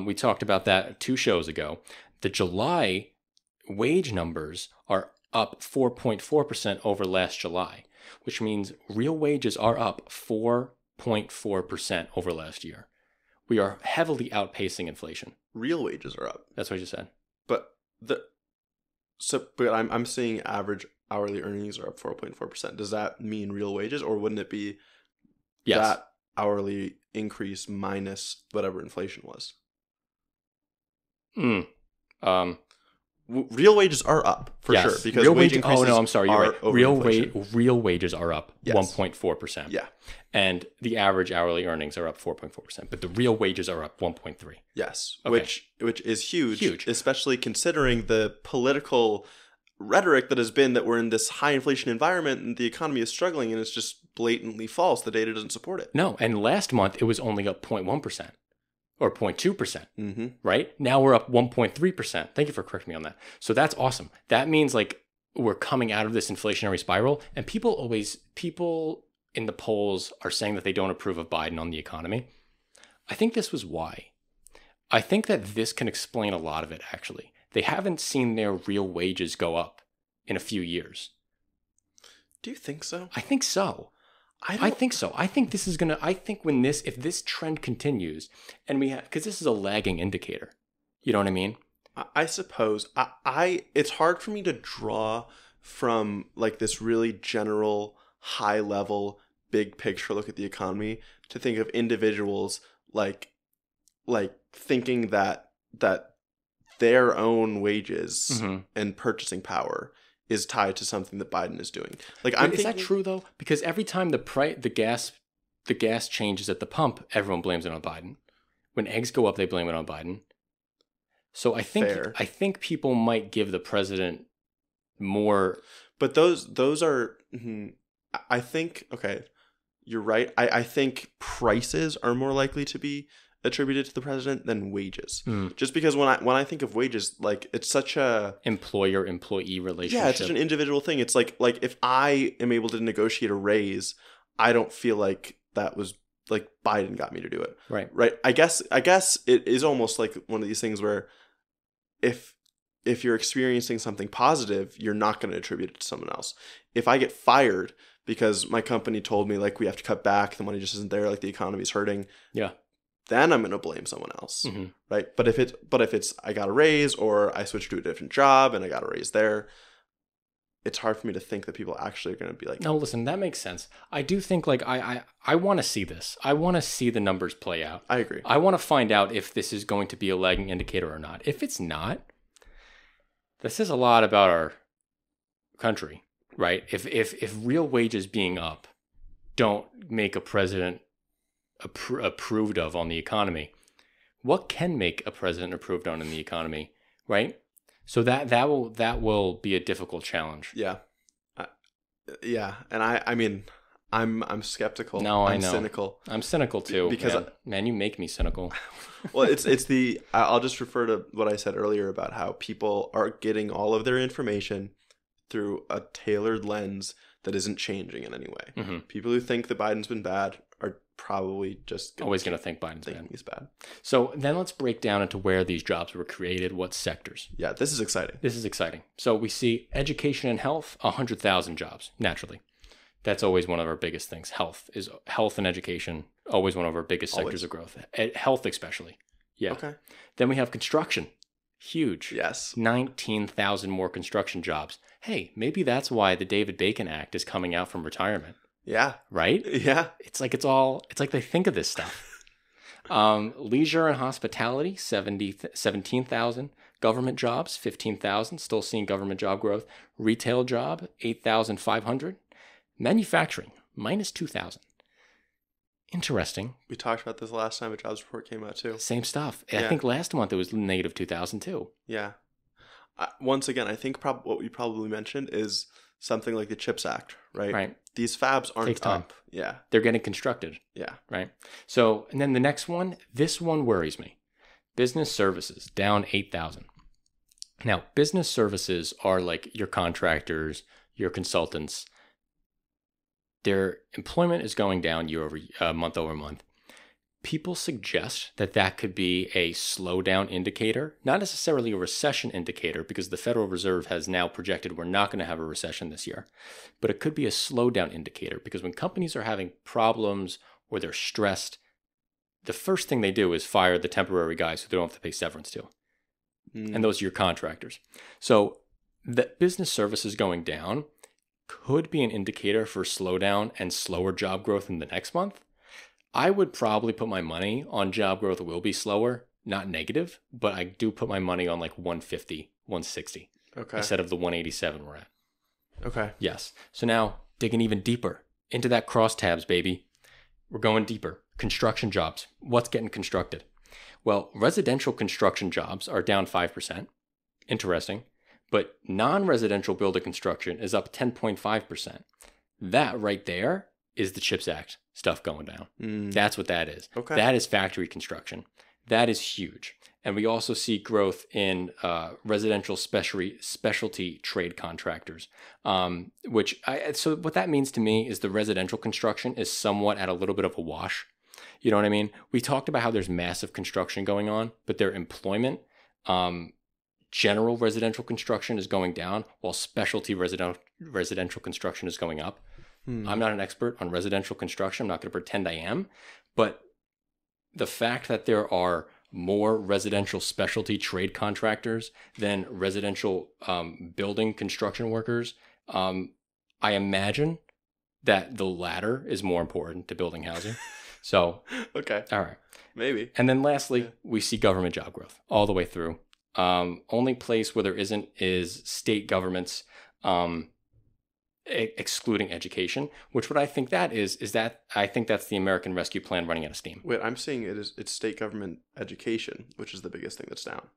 We talked about that 2 shows ago. The July wage numbers are up 4.4% over last July, which means real wages are up 4.4% over last year. We are heavily outpacing inflation. Real wages are up. That's what you said. But I'm seeing average hourly earnings are up 4.4%. Does that mean real wages, or wouldn't it be that hourly increase minus whatever inflation was? Real wages are up for sure, because real wage increases. Oh no, I'm sorry, you're right. Real wages are up 1.4%. Yeah, and the average hourly earnings are up 4.4%, but the real wages are up 1.3. Yes, okay. which is huge, especially considering the political rhetoric that has been that we're in this high inflation environment and the economy is struggling, and it's just blatantly false. The data doesn't support it. No, and last month it was only up 0.1%. Or 0.2%, right? Now we're up 1.3%. Thank you for correcting me on that. So that's awesome. That means like we're coming out of this inflationary spiral, and people in the polls are saying that they don't approve of Biden on the economy. I think this was why. I think that this can explain a lot of it, actually. They haven't seen their real wages go up in a few years. Do you think so? I think so. I think so. I think this is if this trend continues, and because this is a lagging indicator, you know what I mean? I suppose. It's hard for me to draw from like this really general, high level, big picture look at the economy to think of individuals like thinking that their own wages and purchasing power is tied to something that Biden is doing. Is that true though? Because every time the gas changes at the pump, everyone blames it on Biden. When eggs go up, they blame it on Biden. So I think people might give the president more. But those are. I think you're right. I think prices are more likely to be attributed to the president than wages. Just because when I think of wages, like it's such a employer-employee relationship. Yeah, it's such an individual thing. It's like if I am able to negotiate a raise, I don't feel like that was like Biden got me to do it. Right. I guess it is almost like one of these things where if you're experiencing something positive, you're not going to attribute it to someone else. If I get fired because my company told me like we have to cut back, the money just isn't there, like the economy's hurting. Yeah. Then I'm going to blame someone else, right? But if it's I got a raise or I switched to a different job and I got a raise there, it's hard for me to think that people actually are going to be like, no, listen, that makes sense. I do think like I want to see this. I want to see the numbers play out. I agree. I want to find out if this is going to be a lagging indicator or not. If it's not, this says a lot about our country, right? If real wages being up don't make a president approved of on the economy, what can make a president approved on in the economy right? So that will be a difficult challenge. Yeah. Yeah. And I mean, I'm skeptical. No, I I'm know. cynical. I'm cynical too. Because man, you make me cynical. Well, I'll just refer to what I said earlier about how people are getting all of their information through a tailored lens that isn't changing in any way. Mm-hmm. People who think that Biden's been bad are probably just always going to think Biden's thinking bad. he's bad. So then let's break down into where these jobs were created, what sectors. Yeah, this is exciting. So we see education and health, 100,000 jobs, naturally. That's always one of our biggest things. Health and education, always one of our biggest sectors of growth. Health especially. Yeah. Okay. Then we have construction. Huge. Yes. 19,000 more construction jobs. Hey, maybe that's why the David Bacon Act is coming out from retirement. Yeah. Right? Yeah. It's like they think of this stuff. Leisure and hospitality, 17,000. Government jobs, 15,000. Still seeing government job growth. Retail job, 8,500. Manufacturing, minus 2,000. Interesting. We talked about this last time a jobs report came out too. Same stuff. Yeah. I think last month it was negative 2,000 too. Yeah. Once again, I think what we probably mentioned is something like the CHIPS Act, right? Right. These fabs aren't Takes time. up. Yeah. They're getting constructed. Yeah. Right. So, and then the next one, this one worries me. Business services, down 8,000. Now, business services are like your contractors, your consultants. Their employment is going down month over month. People suggest that could be a slowdown indicator, not necessarily a recession indicator, because the Federal Reserve has now projected we're not going to have a recession this year. But it could be a slowdown indicator, because when companies are having problems or they're stressed, the first thing they do is fire the temporary guys who they don't have to pay severance to. And those are your contractors. So the business services going down could be an indicator for slowdown and slower job growth in the next month. I would probably put my money on job growth will be slower, not negative, but I do put my money on like 150, 160 instead of the 187 we're at. Okay. Yes. So now digging even deeper into that crosstabs, baby. We're going deeper. Construction jobs. What's getting constructed? Well, residential construction jobs are down 5%. Interesting. But non-residential building construction is up 10.5%. That right there is the CHIPS Act stuff going down. That's what that is. Okay. That is factory construction. That is huge. And we also see growth in residential specialty trade contractors, so what that means to me is the residential construction is somewhat at a little bit of a wash. You know what I mean? We talked about how there's massive construction going on, but their employment, general residential construction is going down while specialty residential construction is going up. I'm not an expert on residential construction. I'm not going to pretend I am. But the fact that there are more residential specialty trade contractors than residential building construction workers, I imagine that the latter is more important to building housing. So, okay. All right. Maybe. And then lastly, we see government job growth all the way through. Only place where there isn't is state governments, excluding education, which what I think that is that I think that's the American Rescue Plan running out of steam. Wait, I'm seeing it's state government education, which is the biggest thing that's down.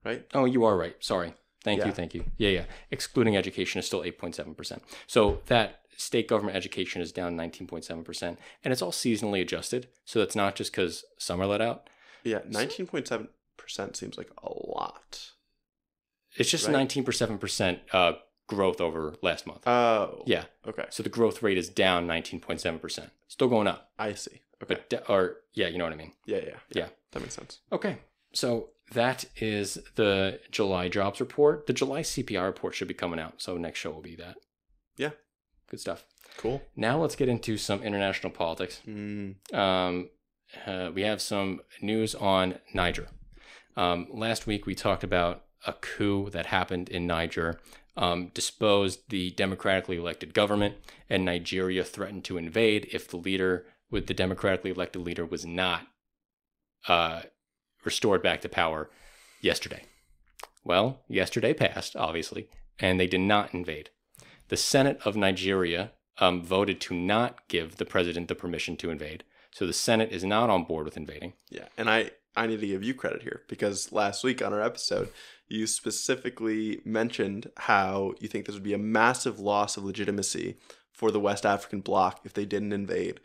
Right? Oh, you are right. Sorry. Thank Yeah. you. Yeah. Excluding education is still 8.7%. So that state government education is down 19.7%. And it's all seasonally adjusted. So it's not just because summer let out. Yeah, 19.7% seems like a lot. It's just Right. 19.7% growth over last month. Oh. Yeah. Okay. So the growth rate is down 19.7%. Still going up. I see. Okay. But you know what I mean. Yeah. That makes sense. Okay. So that is the July jobs report. The July CPI report should be coming out. So next show will be that. Yeah. Good stuff. Cool. Now let's get into some international politics. We have some news on Niger. Last week we talked about a coup that happened in Niger, disposed the democratically elected government, and Nigeria threatened to invade if the democratically elected leader was not restored back to power yesterday. Well, yesterday passed, obviously, and they did not invade. The Senate of Nigeria voted to not give the president the permission to invade. So the Senate is not on board with invading. Yeah. And I need to give you credit here, because last week on our episode, you specifically mentioned how you think this would be a massive loss of legitimacy for the West African bloc if they didn't invade.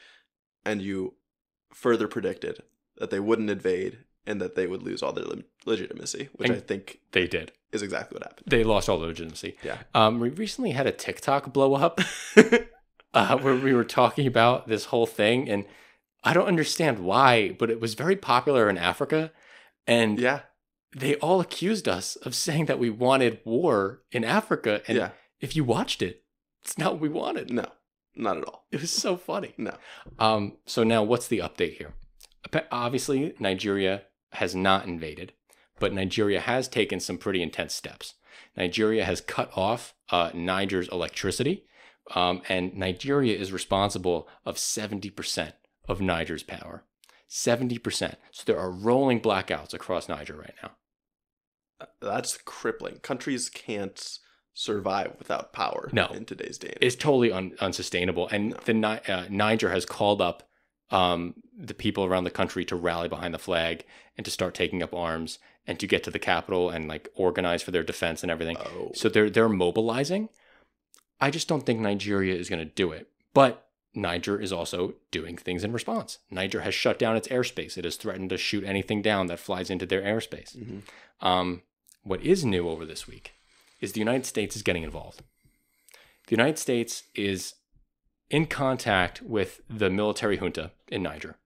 And you further predicted that they wouldn't invade and that they would lose all their legitimacy, which I think they did. Is exactly what happened. They lost all their legitimacy. Yeah. We recently had a TikTok blow up where we were talking about this whole thing, and I don't understand why, but it was very popular in Africa, and yeah, they all accused us of saying that we wanted war in Africa, and if you watched it, it's not what we wanted. No, not at all. It was so funny. No. So now what's the update here? Obviously, Nigeria has not invaded, but Nigeria has taken some pretty intense steps. Nigeria has cut off Niger's electricity, and Nigeria is responsible of 70% of Niger's power. 70%. So there are rolling blackouts across Niger right now. That's crippling. Countries can't survive without power in today's day and age. It's totally unsustainable. And Niger has called up the people around the country to rally behind the flag and to start taking up arms and to get to the capital and like organize for their defense and everything. Oh. So they're mobilizing. I just don't think Nigeria is going to do it. But Niger is also doing things in response. Niger has shut down its airspace. It has threatened to shoot anything down that flies into their airspace. Mm-hmm. What is new over this week is the United States is getting involved. The United States is in contact with the military junta in Niger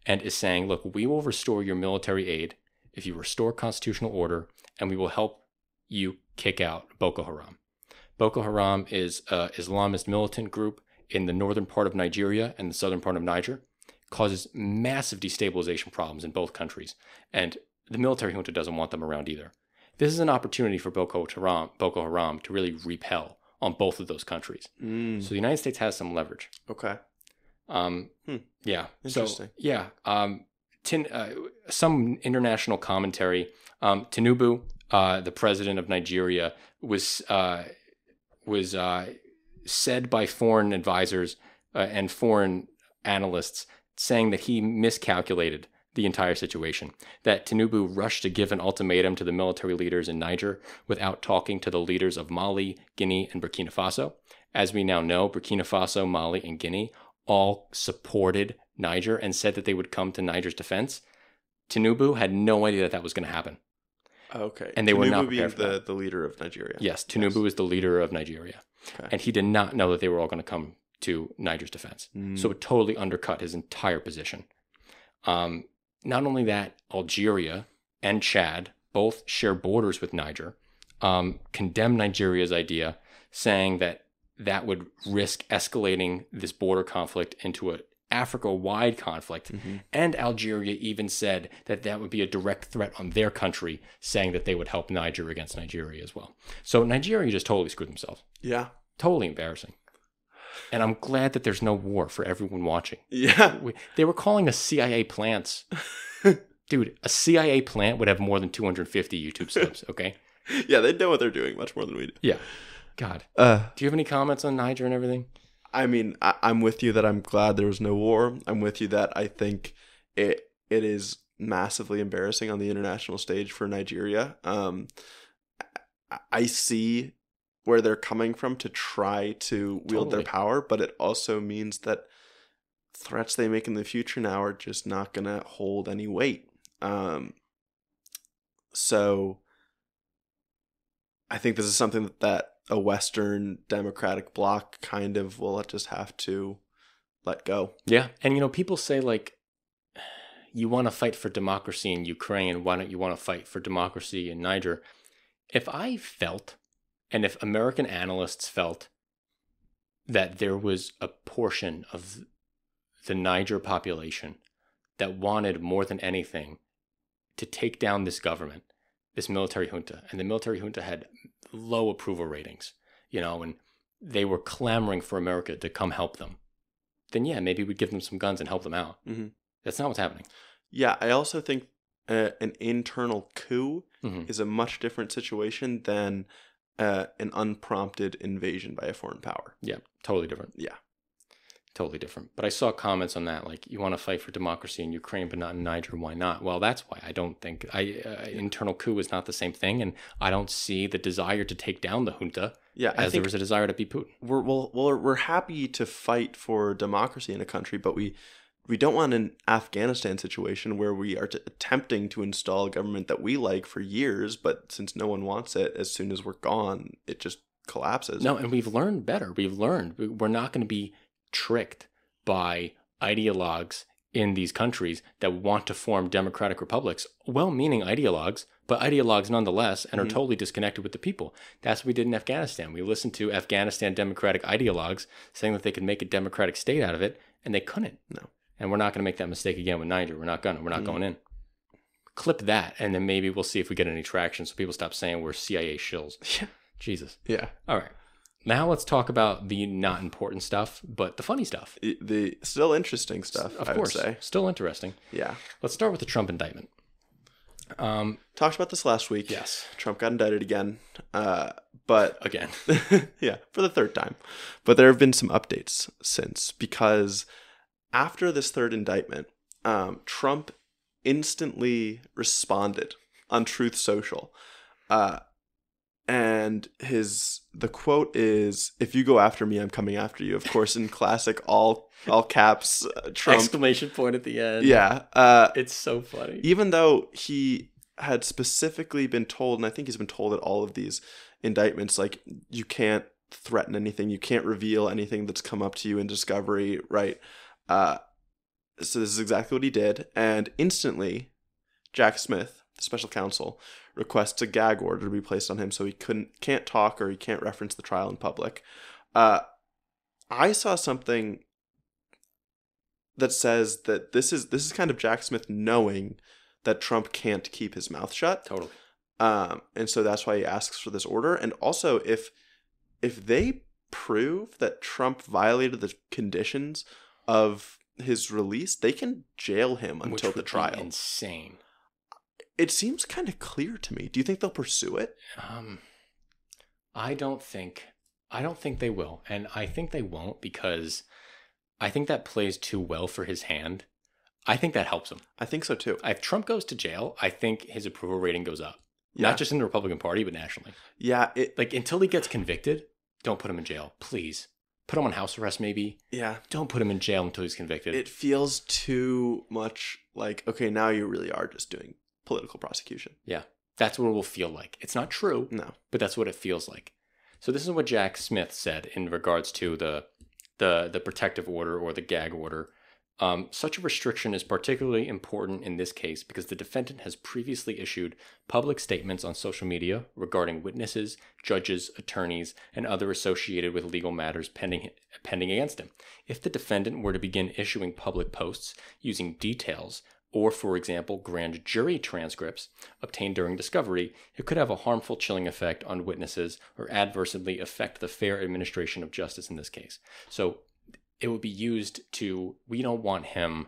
and is saying, look, we will restore your military aid if you restore constitutional order, and we will help you kick out Boko Haram. Boko Haram is an Islamist militant group in the northern part of Nigeria and the southern part of Niger, causes massive destabilization problems in both countries. And the military junta doesn't want them around either. This is an opportunity for Boko Haram to really repel on both of those countries. So the United States has some leverage. Okay. Yeah. Interesting. So, yeah. Some international commentary. Tinubu, the president of Nigeria, was said by foreign advisors and foreign analysts saying that he miscalculated the entire situation, that Tinubu rushed to give an ultimatum to the military leaders in Niger without talking to the leaders of Mali, Guinea, and Burkina Faso. As we now know, Burkina Faso, Mali, and Guinea all supported Niger and said that they would come to Niger's defense. Tinubu had no idea that was going to happen. Okay. And they were not prepared for the leader of Nigeria. Yes, Tinubu is the leader of Nigeria. Okay. And he did not know that they were all going to come to Niger's defense. So it totally undercut his entire position. Not only that, Algeria and Chad both share borders with Niger, condemned Nigeria's idea, saying that that would risk escalating this border conflict into an Africa-wide conflict. And Algeria even said that that would be a direct threat on their country, saying that they would help Niger against Nigeria as well. So Nigeria just totally screwed themselves. Yeah. Totally embarrassing. And I'm glad that there's no war for everyone watching. Yeah. They were calling us CIA plants. Dude, a CIA plant would have more than 250 YouTube subs, okay? Yeah, they know what they're doing much more than we do. Yeah. God. Do you have any comments on Niger and everything? I mean, I'm with you that I'm glad there was no war. I'm with you that I think it is massively embarrassing on the international stage for Nigeria. I see where they're coming from to try to wield their power, but it also means that threats they make in the future now are just not going to hold any weight. So I think this is something that a Western democratic bloc kind of will just have to let go. Yeah. And, people say, like, you want to fight for democracy in Ukraine. Why don't you want to fight for democracy in Niger? If I felt, and if American analysts felt, that there was a portion of the Niger population that wanted more than anything to take down this government, this military junta, and the military junta had low approval ratings, and they were clamoring for America to come help them, then yeah, maybe we'd give them some guns and help them out. That's not what's happening. Yeah, I also think an internal coup is a much different situation than an unprompted invasion by a foreign power. Yeah, totally different. Yeah. Totally different. But I saw comments on that, like, you want to fight for democracy in Ukraine, but not in Niger. Why not? Well, that's why I don't think internal coup is not the same thing. And I don't see the desire to take down the junta as there was a desire to beat Putin. We're happy to fight for democracy in a country, but we don't want an Afghanistan situation where we are attempting to install a government that we like for years, but since no one wants it, as soon as we're gone, it just collapses. No, and we've learned better. We've learned we're not going to be tricked by ideologues in these countries that want to form democratic republics, well-meaning ideologues, but ideologues nonetheless, and are totally disconnected with the people. That's what we did in Afghanistan. We listened to Afghanistan democratic ideologues saying that they could make a democratic state out of it, and they couldn't. No. And we're not going to make that mistake again with Niger. We're not going in. Clip that, and then maybe we'll see if we get any traction so people stop saying we're CIA shills. Yeah. Jesus. Yeah. All right. Now let's talk about the not important stuff, but the funny stuff. The still interesting stuff, of I course, would say. Still interesting. Yeah. Let's start with the Trump indictment. Talked about this last week. Yes. Trump got indicted again. But again. Yeah, for the third time. But there have been some updates since, because after this third indictment, Trump instantly responded on Truth Social. And the quote is, "If you go after me, I'm coming after you." Of course, in classic all caps Trump exclamation point at the end. Yeah, it's so funny. Even though he had specifically been told, and I think he's been told at all of these indictments, like, you can't threaten anything, you can't reveal anything that's come up to you in discovery, right? So this is exactly what he did, and instantly, Jack Smith, the special counsel, requests a gag order to be placed on him so he can't talk or he can't reference the trial in public. I saw something that says that this is kind of Jack Smith knowing that Trump can't keep his mouth shut. Totally. And so that's why he asks for this order. And also, if they prove that Trump violated the conditions of his release, they can jail him until the trial. Be insane. It seems kind of clear to me. Do you think they'll pursue it? I don't think they will, and I think they won't, because I think that plays too well for his hand. I think that helps him. I think so too. If Trump goes to jail, I think his approval rating goes up. Yeah. Not just in the Republican Party, but nationally. Yeah. Until he gets convicted, don't put him in jail, please. Put him on house arrest, maybe. Yeah. Don't put him in jail until he's convicted. It feels too much like, okay, now you really are just doing political prosecution. Yeah. That's what it will feel like. It's not true. No. But that's what it feels like. So this is what Jack Smith said in regards to the protective order or the gag order. Such a restriction is particularly important in this case because the defendant has previously issued public statements on social media regarding witnesses, judges, attorneys, and other associated with legal matters pending against him. If the defendant were to begin issuing public posts using details or, for example, grand jury transcripts obtained during discovery, it could have a harmful chilling effect on witnesses or adversely affect the fair administration of justice in this case. So it would be used to, we don't want him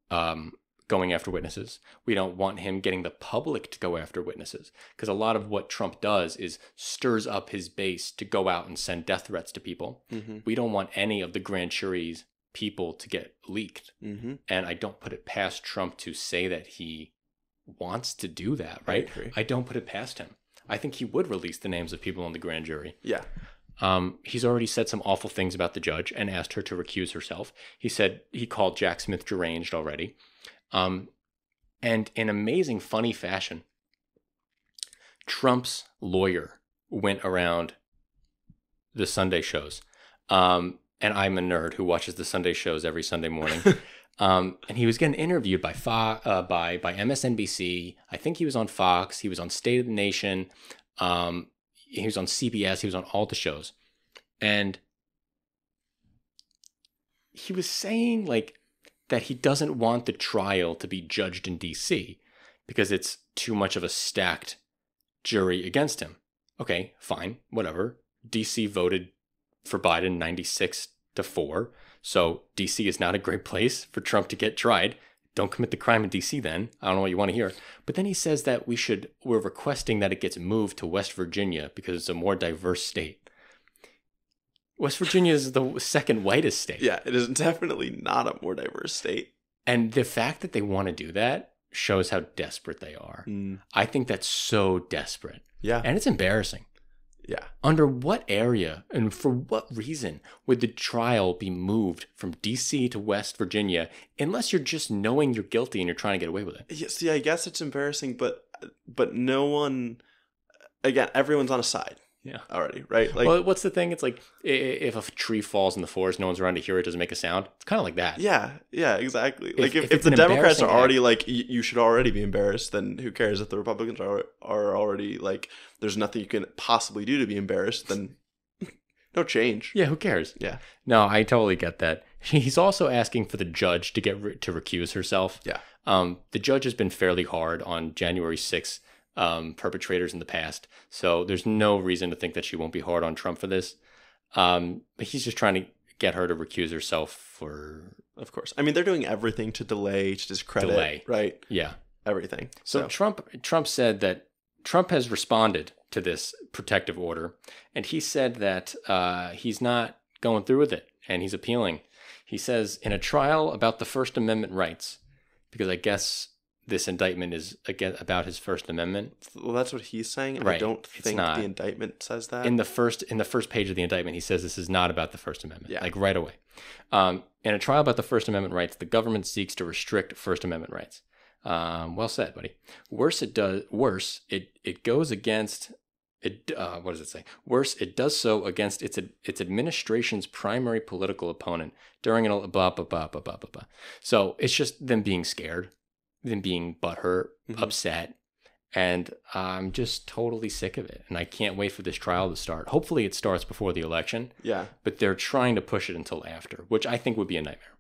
going after witnesses. We don't want him getting the public to go after witnesses. Because a lot of what Trump does is stirs up his base to go out and send death threats to people. Mm-hmm. We don't want any of the grand jury's people to get leaked. Mm-hmm. And I don't put it past Trump to say that he wants to do that, right? I don't put it past him. I think he would release the names of people in the grand jury. Yeah. He's already said some awful things about the judge and asked her to recuse herself. He said he called Jack Smith deranged already. And in amazing, funny fashion, Trump's lawyer went around the Sunday shows. And I'm a nerd who watches the Sunday shows every Sunday morning. And he was getting interviewed by by MSNBC. I think he was on Fox. He was on State of the Nation. He was on CBS. He was on all the shows. And he was saying that he doesn't want the trial to be judged in D.C. because it's too much of a stacked jury against him. Okay, fine, whatever. D.C. voted for Biden 96-4. So D.C. is not a great place for Trump to get tried. Don't commit the crime in D.C. then. I don't know what you want to hear. But then he says that we're requesting that it gets moved to West Virginia because it's a more diverse state. West Virginia is the second whitest state. Yeah, it is definitely not a more diverse state. And the fact that they want to do that shows how desperate they are. I think that's so desperate. Yeah. And it's embarrassing. Yeah. Under what area and for what reason would the trial be moved from D.C. to West Virginia unless you're just knowing you're guilty and you're trying to get away with it? Yeah, see, I guess it's embarrassing, but no one, again, everyone's on a side. Yeah. Already, right? Like, well, what's the thing? It's like if a tree falls in the forest, no one's around to hear it, doesn't make a sound. It's kind of like that. Yeah, exactly. Like if it's the an Democrats are embarrassing already like, you should already be embarrassed, then who cares? If the Republicans are already like, there's nothing you can possibly do to be embarrassed, then no change. Yeah, who cares? Yeah. No, I totally get that. He's also asking for the judge to get to recuse herself. Yeah. The judge has been fairly hard on January 6th perpetrators in the past, so there's no reason to think that she won't be hard on Trump for this. But he's just trying to get her to recuse herself for... Of course. I mean, they're doing everything to delay, to discredit, right? Yeah. Everything. So Trump said that Trump has responded to this protective order, and he said that he's not going through with it, and he's appealing. He says, in a trial about the First Amendment rights, because I guess this indictment is again about his First Amendment. Well, that's what he's saying. Right. I don't think the indictment says that. In the first page of the indictment, he says this is not about the First Amendment. Yeah. Like right away. In a trial about the First Amendment rights, the government seeks to restrict First Amendment rights. Well said, buddy. Worse, it goes against it. What does it say? Worse, it does so against its administration's primary political opponent during an blah blah blah blah blah blah blah. So it's just them being scared, them being butthurt, upset, and I'm just totally sick of it. And I can't wait for this trial to start. Hopefully, it starts before the election. Yeah. But they're trying to push it until after, which I think would be a nightmare.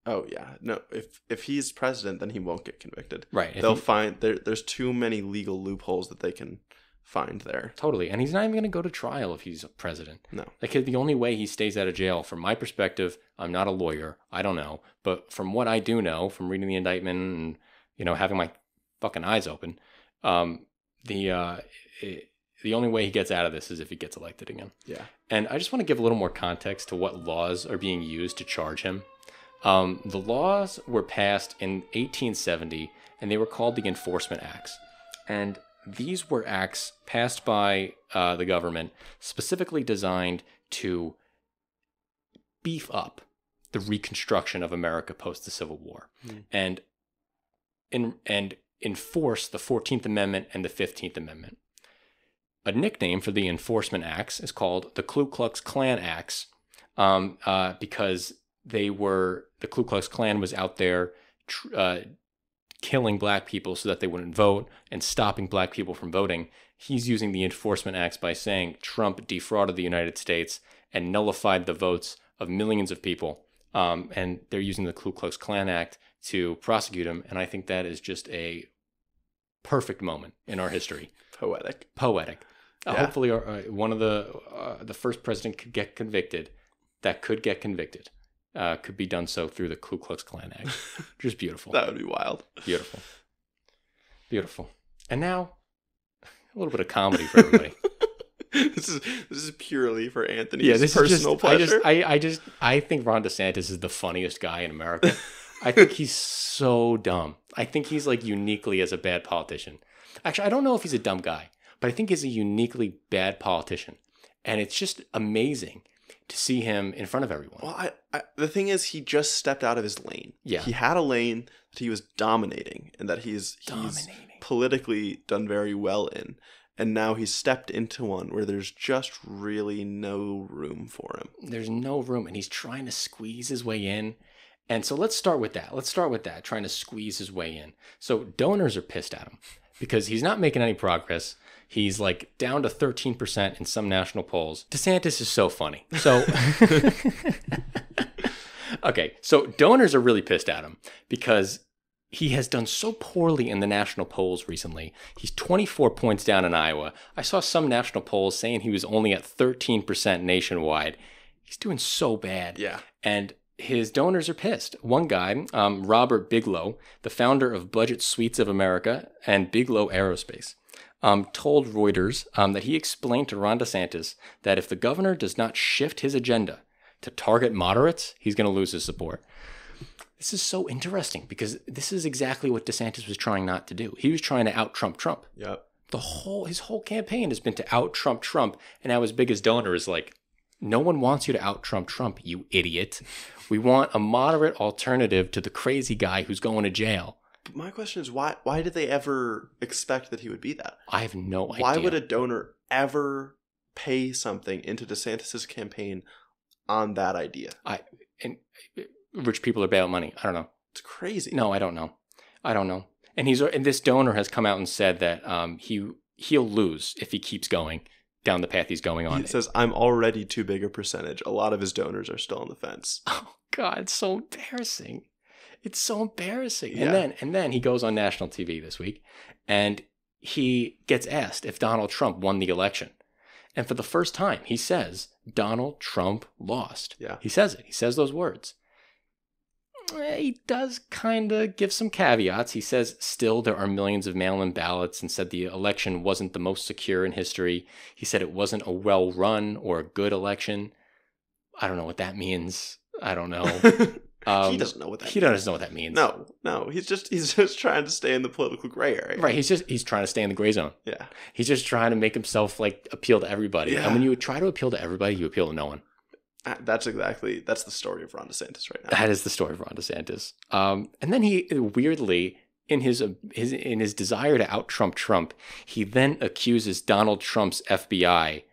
Oh yeah, no. If he's president, then he won't get convicted. Right. They'll find there's too many legal loopholes that they can find there. Totally. And he's not even going to go to trial if he's president. No. Like the only way he stays out of jail, from my perspective, I'm not a lawyer. I don't know. But from what I do know, from reading the indictment and, having my fucking eyes open, the only way he gets out of this is if he gets elected again. Yeah. And I just want to give a little more context to what laws are being used to charge him. The laws were passed in 1870, and they were called the Enforcement Acts. And these were acts passed by the government specifically designed to beef up the reconstruction of America post the Civil War and enforce the 14th Amendment and the 15th Amendment. A nickname for the Enforcement Acts is called the Ku Klux Klan Acts because the Ku Klux Klan was out there killing black people so that they wouldn't vote and stopping black people from voting. He's using the Enforcement Acts by saying Trump defrauded the United States and nullified the votes of millions of people. And they're using the Ku Klux Klan Act to prosecute him. And I think that is just a perfect moment in our history. Poetic. Yeah. Hopefully one of the first president could get convicted could be done so through the Ku Klux Klan Act. Just beautiful. That would be wild. Beautiful. And now, a little bit of comedy for everybody. This is purely for Anthony's personal pleasure. I think Ron DeSantis is the funniest guy in America. I think he's so dumb. I think he's like uniquely as a bad politician. Actually, I don't know if he's a dumb guy, but I think he's a uniquely bad politician. And it's just amazing to see him in front of everyone. Well, the thing is, he just stepped out of his lane. Yeah. He had a lane that he was dominating and that he's politically done very well in. And now he's stepped into one where there's just really no room for him. There's no room, and he's trying to squeeze his way in. And so let's start with that. Trying to squeeze his way in. So donors are pissed at him because he's not making any progress. He's like down to 13% in some national polls. DeSantis is so funny. So, okay, so donors are really pissed at him because he has done so poorly in the national polls recently. He's 24 points down in Iowa. I saw some national polls saying he was only at 13% nationwide. He's doing so bad. Yeah. And his donors are pissed. One guy, Robert Bigelow, the founder of Budget Suites of America and Bigelow Aerospace, told Reuters that he explained to Ron DeSantis that if the governor does not shift his agenda to target moderates, he's going to lose his support. This is so interesting because this is exactly what DeSantis was trying not to do. He was trying to out-Trump Trump. Yep. His whole campaign has been to out-Trump Trump, and now his biggest donor is like, no one wants you to out-Trump Trump, you idiot. We want a moderate alternative to the crazy guy who's going to jail. But my question is, why did they ever expect that he would be that? I have no idea. Why would a donor ever pay something into DeSantis' campaign on that idea? And rich people are bad at money. I don't know. It's crazy. No, I don't know. And this donor has come out and said that he'll lose if he keeps going down the path he's going on. He says, I'm already too big a percentage. A lot of his donors are still on the fence. Oh, God, it's so embarrassing. It's so embarrassing. Yeah. And then he goes on national TV this week, and he gets asked if Donald Trump won the election. And for the first time, he says, Donald Trump lost. Yeah. He says it. He says those words. He does kind of give some caveats. He says still there are millions of mail-in ballots and said the election wasn't the most secure in history. He said it wasn't a well-run or a good election. I don't know what that means. I don't know. He doesn't know what that means. He doesn't know what that means. No. He's just trying to stay in the political gray area. Right. He's trying to stay in the gray zone. Yeah. He's just trying to make himself like appeal to everybody. Yeah. And when you try to appeal to everybody, you appeal to no one. That's the story of Ron DeSantis right now. That is the story of Ron DeSantis. And then he weirdly, in his desire to out-Trump Trump, he then accuses Donald Trump's FBI.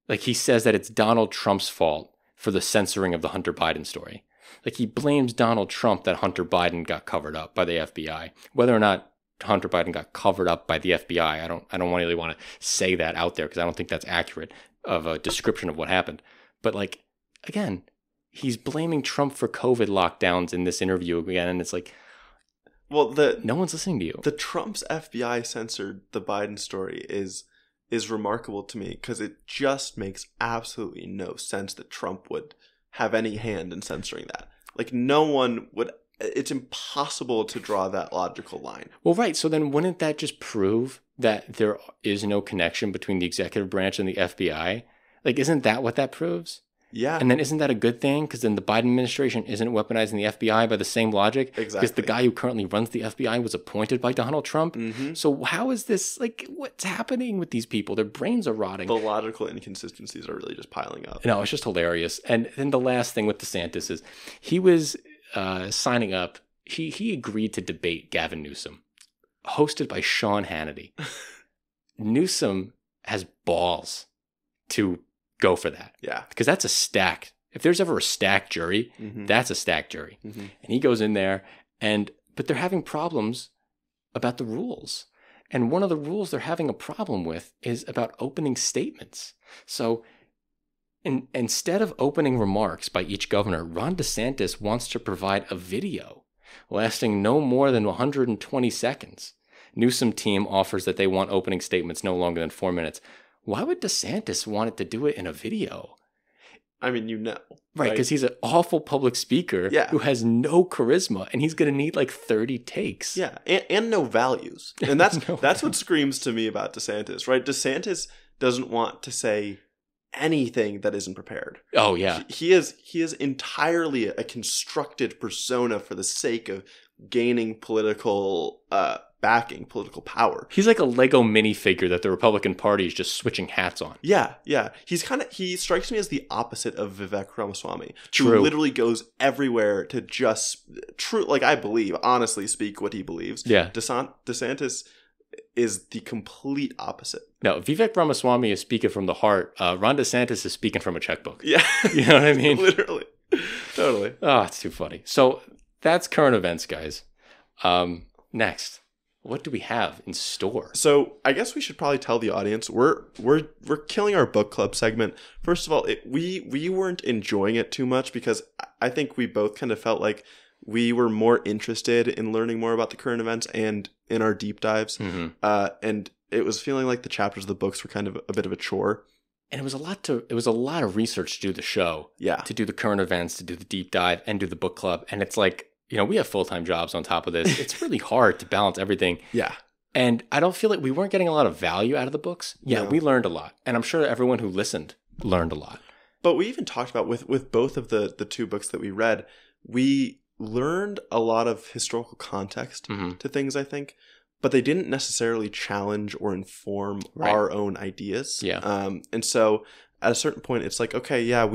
Like he says that it's Donald Trump's fault for the censoring of the Hunter Biden story. Like he blames Donald Trump that Hunter Biden got covered up by the FBI. Whether or not Hunter Biden got covered up by the FBI, I don't really want to say that out there because I don't think that's accurate of a description of what happened. But like, again, he's blaming Trump for COVID lockdowns in this interview again, and it's like, well, no one's listening to you. The Trump's FBI censored the Biden story is remarkable to me because it just makes absolutely no sense that Trump would have any hand in censoring that. Like no one would. It's impossible to draw that logical line. Well, right. So then wouldn't that just prove that there is no connection between the executive branch and the FBI? Like, isn't that what that proves? Yeah. And then isn't that a good thing? Because then the Biden administration isn't weaponizing the FBI by the same logic. Exactly. Because the guy who currently runs the FBI was appointed by Donald Trump. Mm-hmm. So how is this, like, what's happening with these people? Their brains are rotting. The logical inconsistencies are really just piling up. No, it's just hilarious. And then the last thing with DeSantis is he was signing up. He agreed to debate Gavin Newsom, hosted by Sean Hannity. Newsom has balls to go for that. Yeah. Because that's a stacked. If there's ever a stacked jury, Mm-hmm. that's a stacked jury. Mm-hmm. And he goes in there but they're having problems about the rules. And one of the rules they're having a problem with is about opening statements. So instead of opening remarks by each governor, Ron DeSantis wants to provide a video lasting no more than 120 seconds. Newsom team offers that they want opening statements no longer than 4 minutes. Why would DeSantis want it to do it in a video? I mean, Right, because he's an awful public speaker who has no charisma, and he's going to need like 30 takes. Yeah, and no values. And that's No that's what screams to me about DeSantis, right? DeSantis doesn't want to say anything that isn't prepared. Oh, yeah. He is entirely a constructed persona for the sake of gaining political backing, political power. He's like a Lego minifigure that the Republican Party is just switching hats on. Yeah. He strikes me as the opposite of Vivek Ramaswamy. True. Who literally goes everywhere to just honestly speak what he believes. Yeah. DeSantis is the complete opposite. No, Vivek Ramaswamy is speaking from the heart. Ron DeSantis is speaking from a checkbook. Yeah. You know what I mean? Literally. Totally. Oh, it's too funny. So that's current events, guys. Next, what do we have in store? So I guess we should probably tell the audience we're killing our book club segment. First of all, we weren't enjoying it too much because I think we both kind of felt like we were more interested in learning more about the current events and in our deep dives. Mm-hmm. And it was feeling like the chapters of the books were kind of a bit of a chore. And it was a lot of research to do the show. Yeah. To do the current events, to do the deep dive, and do the book club. And it's like, we have full-time jobs on top of this. It's really hard to balance everything. Yeah. And I don't feel like we weren't getting a lot of value out of the books. Yeah, No. we learned a lot. And I'm sure everyone who listened learned a lot. But we even talked about with both of the two books that we read, we learned a lot of historical context to things, I think, but they didn't necessarily challenge or inform our own ideas. Yeah. And so at a certain point, it's like, okay, yeah,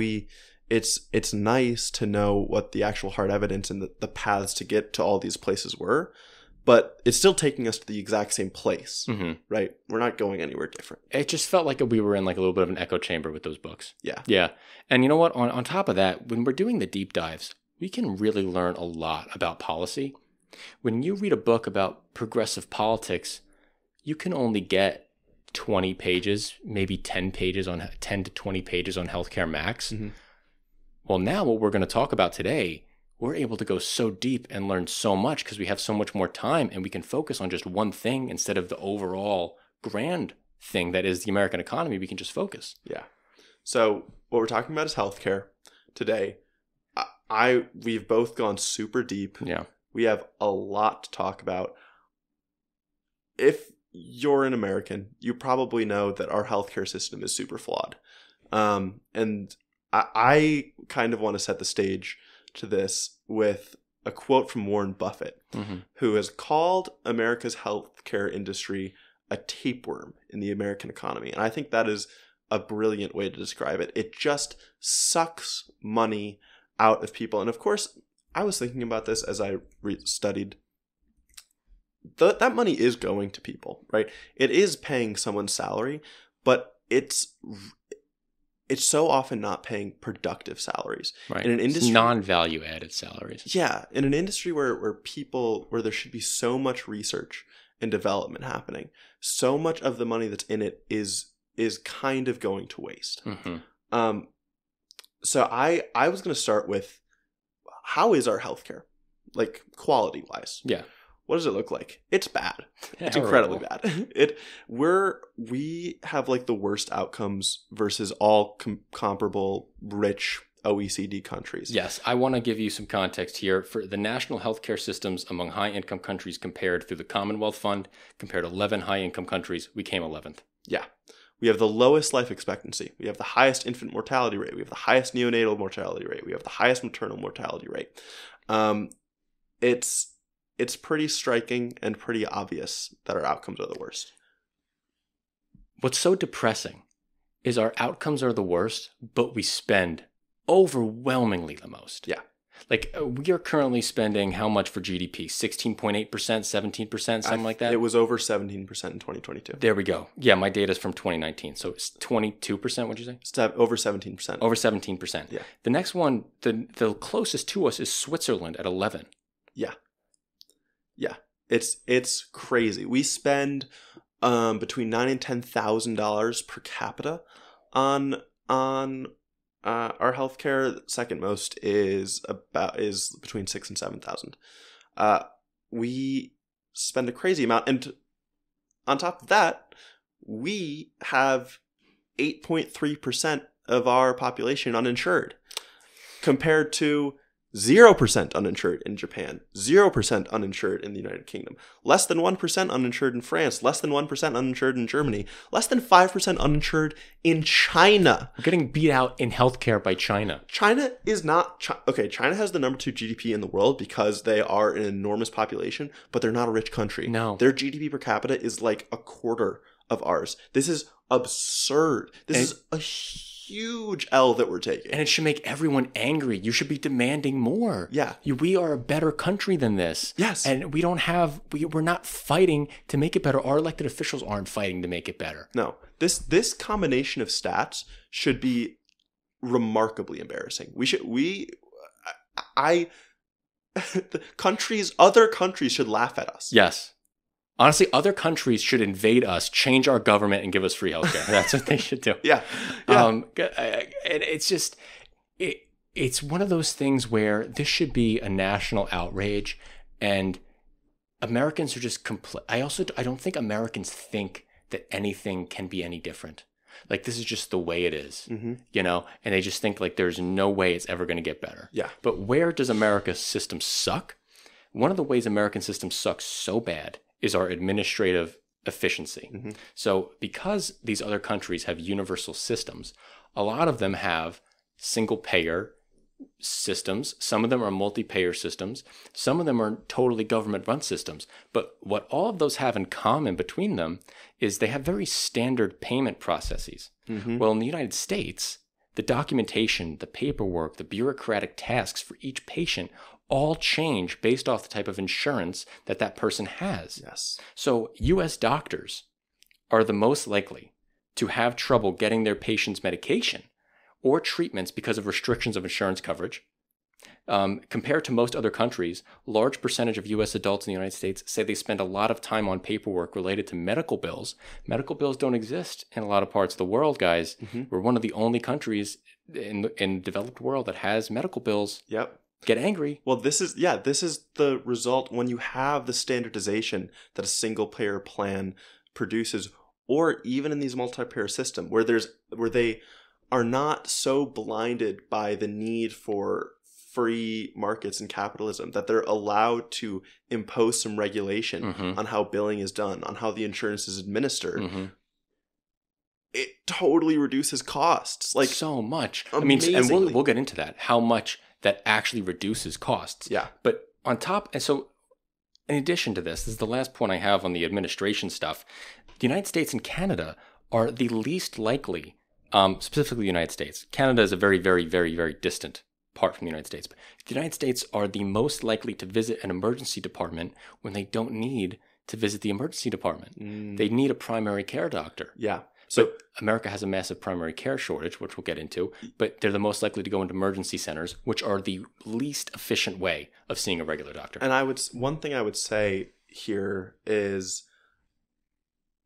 it's nice to know what the actual hard evidence and the paths to get to all these places were, but it's still taking us to the exact same place, right? We're not going anywhere different. It just felt like we were in like a little bit of an echo chamber with those books. Yeah. Yeah. And you know what? On top of that, when we're doing the deep dives, we can really learn a lot about policy. When you read a book about progressive politics, you can only get 20 pages, maybe 10 to 20 pages on healthcare max. Well, now what we're going to talk about today, we're able to go so deep and learn so much because we have so much more time and we can focus on just one thing instead of the overall grand thing that is the American economy. We can just focus. Yeah. So what we're talking about is healthcare today. We've both gone super deep. Yeah. We have a lot to talk about. If you're an American, you probably know that our healthcare system is super flawed. And I kind of want to set the stage to this with a quote from Warren Buffett, who has called America's healthcare industry a tapeworm in the American economy. And I think that is a brilliant way to describe it. It just sucks money out of people. And of course, I was thinking about this as I studied. That money is going to people, right? It is paying someone's salary, but it's so often not paying productive salaries. Right. In an industry, it's non-value added salaries. Yeah. In an industry where there should be so much research and development happening, so much of the money that's in it is kind of going to waste. So I was going to start with, how is our healthcare, like quality wise? Yeah. What does it look like? It's bad. It's Horrible. incredibly bad. We have like the worst outcomes versus all comparable rich OECD countries. Yes, I want to give you some context here. For the national healthcare systems among high-income countries compared through the Commonwealth Fund, compared to 11 high-income countries, we came 11th. Yeah. We have the lowest life expectancy. We have the highest infant mortality rate. We have the highest neonatal mortality rate. We have the highest maternal mortality rate. It's pretty striking and pretty obvious that our outcomes are the worst. What's so depressing is our outcomes are the worst, but we spend overwhelmingly the most. Yeah. Like, we are currently spending how much for GDP? 16.8%, 17%, something like that? It was over 17% in 2022. There we go. Yeah, my data's from 2019. So it's 22%, what'd you say? It's over 17%. Over 17%. Yeah. The next one, the closest to us is Switzerland at 11. Yeah. Yeah. It's crazy. We spend between $9,000 and $10,000 per capita on our healthcare. Second most is between $6,000 and $7,000. We spend a crazy amount, and on top of that, we have 8.3% of our population uninsured, compared to 0% uninsured in Japan, 0% uninsured in the United Kingdom, less than 1% uninsured in France, less than 1% uninsured in Germany, less than 5% uninsured in China. We're getting beat out in healthcare by China. China is not... China has the number 2 GDP in the world because they are an enormous population, but they're not a rich country. No. Their GDP per capita is like a quarter of ours. This is absurd. This is a huge L that we're taking. And it should make everyone angry. You should be demanding more. Yeah. We are a better country than this. Yes. And we're not fighting to make it better. Our elected officials aren't fighting to make it better. No. This combination of stats should be remarkably embarrassing. Other countries should laugh at us. Yes. Honestly, other countries should invade us, change our government, and give us free healthcare. That's what they should do. Yeah. And it's just, it's one of those things where this should be a national outrage, and Americans are just I don't think Americans think that anything can be any different. Like, this is just the way it is, and they just think like there's no way it's ever going to get better. Yeah. But where does America's system suck? One of the ways American system sucks so bad is our administrative efficiency. Mm-hmm. So because these other countries have universal systems, a lot of them have single payer systems. Some of them are multi-payer systems. Some of them are totally government-run systems. But what all of those have in common between them is they have very standard payment processes. Mm-hmm. Well, in the United States, the documentation, the paperwork, the bureaucratic tasks for each patient all change based off the type of insurance that that person has. Yes. So U.S. doctors are the most likely to have trouble getting their patients medication or treatments because of restrictions of insurance coverage. Compared to most other countries, large percentage of U.S. adults in the United States say they spend a lot of time on paperwork related to medical bills. Medical bills don't exist in a lot of parts of the world, guys. Mm-hmm. We're one of the only countries in the developed world that has medical bills. Yep. Get angry. Well, this is the result when you have the standardization that a single payer plan produces, or even in these multi-payer system where they are not so blinded by the need for free markets and capitalism that they're allowed to impose some regulation Mm-hmm. on how billing is done, on how the insurance is administered. Mm-hmm. It totally reduces costs. Like so much. amazingly. I mean, and we'll get into that. How much that actually reduces costs. Yeah. But on top, and so in addition to this is the last point I have on the administration stuff. The United States and Canada are the least likely, specifically the United States. Canada is a very, very, very, very distant part from the United States. But the United States are the most likely to visit an emergency department when they don't need to visit the emergency department. They need a primary care doctor. Yeah. So America has a massive primary care shortage, which we'll get into, but they're the most likely to go into emergency centers, which are the least efficient way of seeing a regular doctor. And one thing I would say here is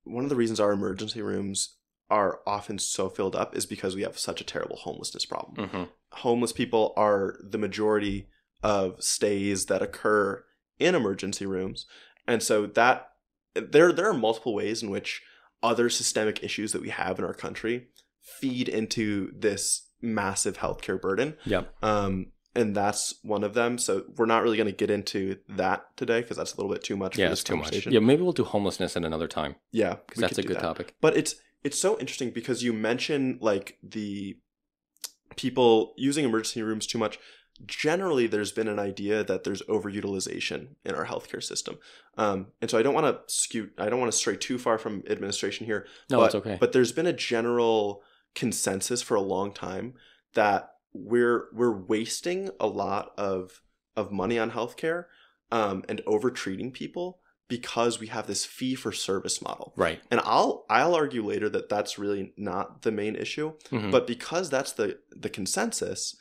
one of the reasons our emergency rooms are often so filled up is because we have such a terrible homelessness problem. Mm-hmm. Homeless people are the majority of stays that occur in emergency rooms. And so that there are multiple ways in which other systemic issues that we have in our country feed into this massive healthcare burden. Yeah. And that's one of them. So we're not really going to get into that today because that's a little bit too much for this it's too much. conversation. Yeah, maybe we'll do homelessness at another time. Yeah. Because that's a good topic. But it's so interesting because you mention like the people using emergency rooms too much. Generally, there's been an idea that there's overutilization in our healthcare system. And so I don't want to stray too far from administration here. No, it's okay. But there's been a general consensus for a long time that we're wasting a lot of money on healthcare and over-treating people because we have this fee-for-service model. Right. And I'll argue later that that's really not the main issue. Mm-hmm. But because that's the consensus,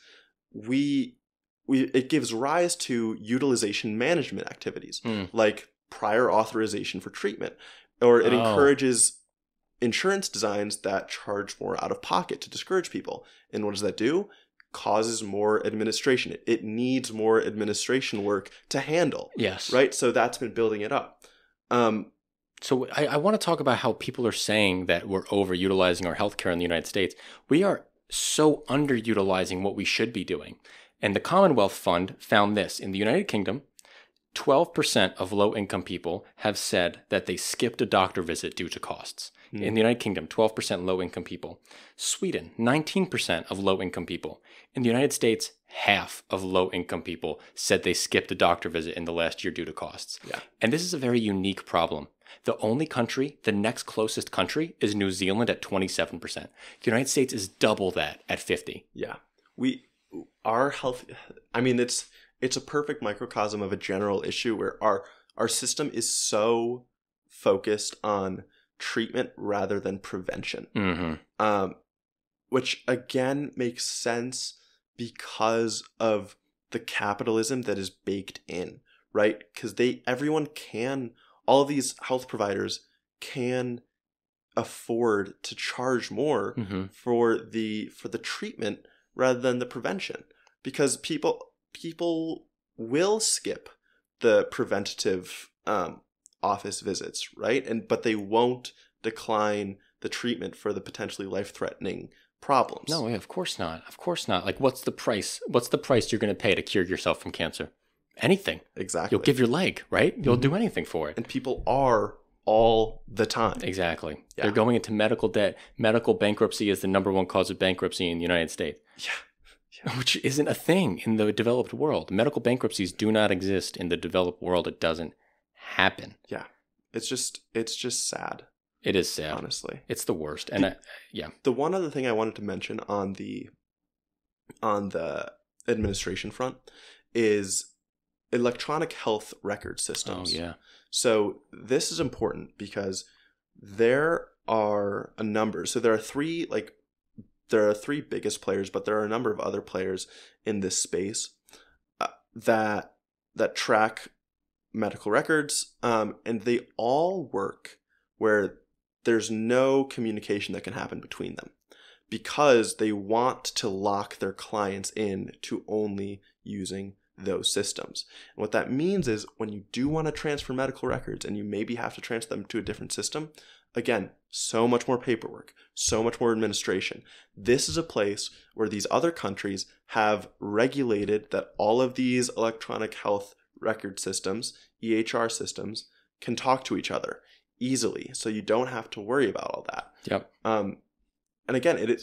it gives rise to utilization management activities like prior authorization for treatment, or it encourages insurance designs that charge more out of pocket to discourage people. And what does that do? Causes more administration. It needs more administration work to handle. Yes. Right? So that's been building it up. So I want to talk about how people are saying that we're overutilizing our healthcare in the United States. We are so underutilizing what we should be doing. And the Commonwealth Fund found this. In the United Kingdom, 12% of low-income people have said that they skipped a doctor visit due to costs. In the United Kingdom, 12% low-income people. Sweden, 19% of low-income people. In the United States, half of low-income people said they skipped a doctor visit in the last year due to costs. Yeah. And this is a very unique problem. The only country, the next closest country, is New Zealand at 27%. The United States is double that at 50%. Yeah. Our health, I mean, it's a perfect microcosm of a general issue where our system is so focused on treatment rather than prevention. Mm-hmm. Which again makes sense because of the capitalism that is baked in, right? Because all of these health providers can afford to charge more for the treatment rather than the prevention, because people will skip the preventative office visits, right? But they won't decline the treatment for the potentially life-threatening problems. No, of course not. Of course not. Like, what's the price? What's the price you're going to pay to cure yourself from cancer? anything. Exactly. You'll give your leg, right? You'll do anything for it. And people are all the time. Exactly. Yeah. They're going into medical debt. Medical bankruptcy is the number one cause of bankruptcy in the United States. Yeah. Which isn't a thing in the developed world. Medical bankruptcies do not exist in the developed world. It doesn't happen. Yeah. It's just sad. It is sad. Honestly. It's the worst. And the one other thing I wanted to mention on the administration front is electronic health record systems. Oh, yeah. So this is important because there are a number. So there are three biggest players, but there are a number of other players in this space that track medical records, and they all work where there's no communication that can happen between them because they want to lock their clients in to only using those systems. And what that means is when you do want to transfer medical records and you maybe have to transfer them to a different system, again, so much more paperwork, so much more administration. This is a place where these other countries have regulated that all of these electronic health record systems, EHR systems, can talk to each other easily. So you don't have to worry about all that. Yep. And again,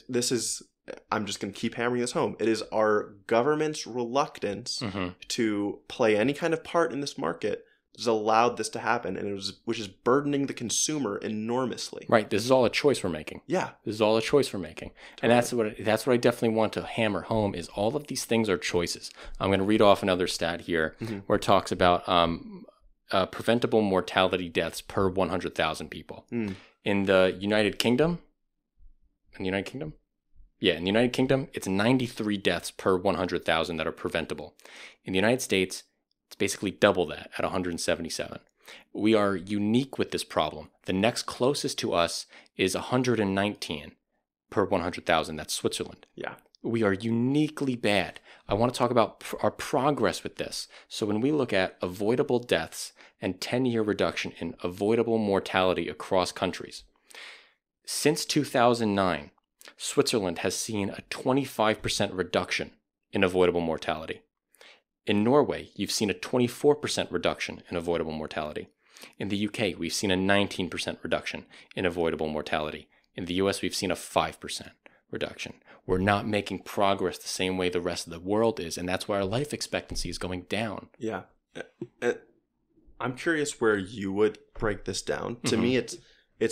I'm just going to keep hammering this home. It is our government's reluctance to play any kind of part in this market has allowed this to happen, which is burdening the consumer enormously. Right. This is all a choice we're making. Yeah. This is all a choice we're making. Totally. And that's what I definitely want to hammer home is all of these things are choices. I'm going to read off another stat here where it talks about preventable mortality deaths per 100,000 people. In the United Kingdom, Yeah, in the United Kingdom, it's 93 deaths per 100,000 that are preventable. In the United States, it's basically double that at 177. We are unique with this problem. The next closest to us is 119 per 100,000. That's Switzerland. Yeah. We are uniquely bad. I want to talk about our progress with this. So when we look at avoidable deaths and 10-year reduction in avoidable mortality across countries, since 2009, Switzerland has seen a 25% reduction in avoidable mortality. In Norway, you've seen a 24% reduction in avoidable mortality. In the UK, we've seen a 19% reduction in avoidable mortality. In the US, we've seen a 5% reduction. We're not making progress the same way the rest of the world is, and that's why our life expectancy is going down. Yeah. I'm curious where you would break this down. To me, it's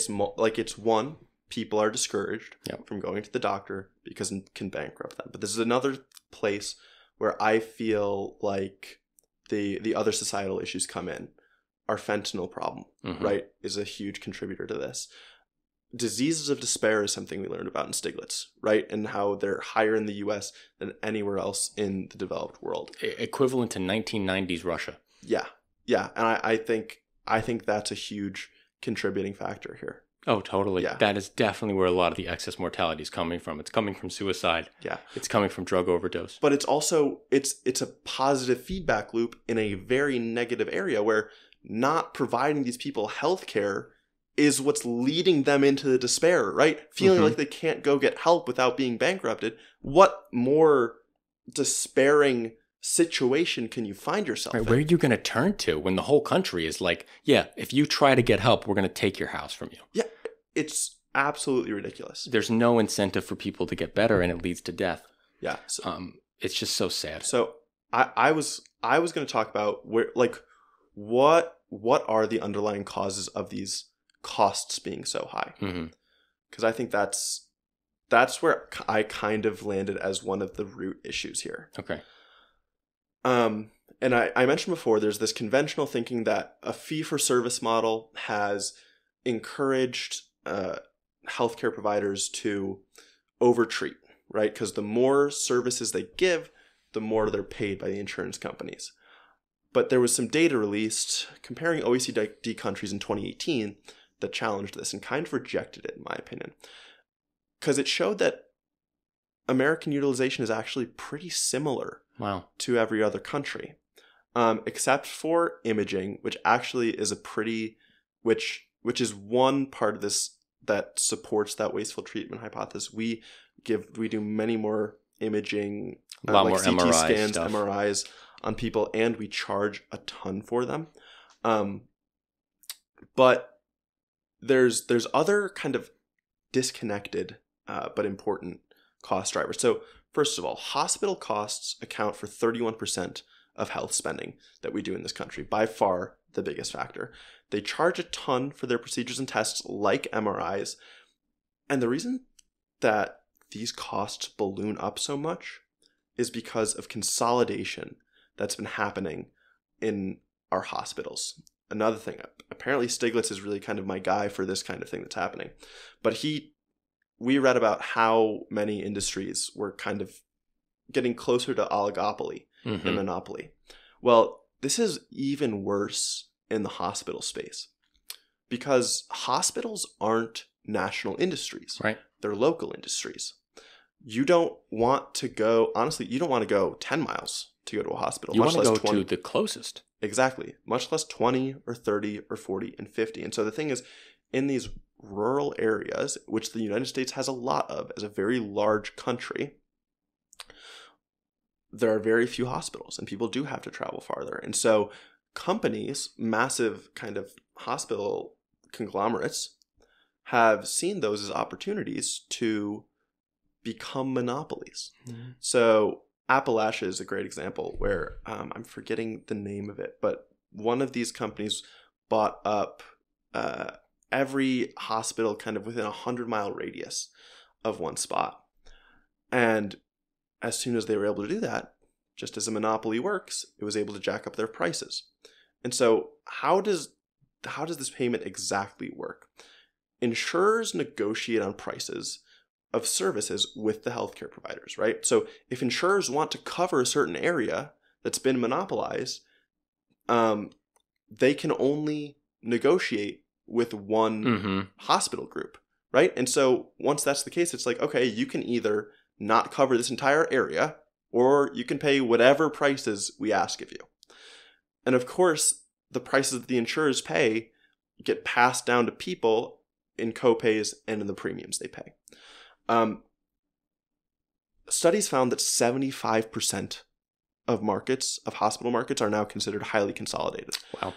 one, people are discouraged from going to the doctor because it can bankrupt them. But this is another place where I feel like the other societal issues come in. Our fentanyl problem, right, is a huge contributor to this. Diseases of despair is something we learned about in Stiglitz, right? And how they're higher in the US than anywhere else in the developed world. Equivalent to 1990s Russia. Yeah. Yeah. And I think that's a huge contributing factor here. Oh, totally. Yeah. That is definitely where a lot of the excess mortality is coming from. It's coming from suicide. Yeah. It's coming from drug overdose. But it's also, it's a positive feedback loop in a very negative area where not providing these people health care is what's leading them into the despair, right? Feeling like they can't go get help without being bankrupted. What more despairing situation can you find yourself in? Where are you going to turn to when the whole country is like, yeah, if you try to get help, we're going to take your house from you? Yeah, it's absolutely ridiculous. There's no incentive for people to get better, and it leads to death. Yeah. So, it's just so sad. So I was going to talk about what are the underlying causes of these costs being so high? Because I think that's where I kind of landed as one of the root issues here. Okay. And I mentioned before, there's this conventional thinking that a fee-for-service model has encouraged healthcare providers to overtreat, right? Because the more services they give, the more they're paid by the insurance companies. But there was some data released comparing OECD countries in 2018 that challenged this and kind of rejected it, in my opinion. Because it showed that American utilization is actually pretty similar to every other country, except for imaging, which actually is which is one part of this that supports that wasteful treatment hypothesis. We do many more imaging, a lot like more CT MRI scans, stuff. MRIs. on people, and we charge a ton for them. But there's other kind of disconnected but important cost drivers. So first of all, hospital costs account for 31% of health spending that we do in this country, by far the biggest factor. They charge a ton for their procedures and tests like MRIs. And the reason that these costs balloon up so much is because of consolidation that's been happening in our hospitals. Another thing, apparently Stiglitz is really kind of my guy for this kind of thing that's happening. But we read about how many industries were kind of getting closer to oligopoly than monopoly. Well, this is even worse in the hospital space because hospitals aren't national industries. Right. They're local industries. You don't want to go, honestly, you don't want to go 10 miles to go to a hospital. You want to go to the closest. Exactly. Much less 20 or 30 or 40 and 50. And so the thing is, in these rural areas, which the United States has a lot of as a very large country, there are very few hospitals and people do have to travel farther. And so companies, massive kind of hospital conglomerates, have seen those as opportunities to become monopolies. Mm-hmm. So Appalachia is a great example where I'm forgetting the name of it, but one of these companies bought up every hospital kind of within a 100-mile radius of one spot. And as soon as they were able to do that, just as a monopoly works, it was able to jack up their prices. And so how does this payment exactly work? Insurers negotiate on prices of services with the healthcare providers, right? So if insurers want to cover a certain area that's been monopolized, they can only negotiate with one hospital group, right? And so once that's the case, it's like, okay, you can either not cover this entire area, or you can pay whatever prices we ask of you. And of course, the prices that the insurers pay get passed down to people in copays and in the premiums they pay. Studies found that 75% of hospital markets are now considered highly consolidated. Wow.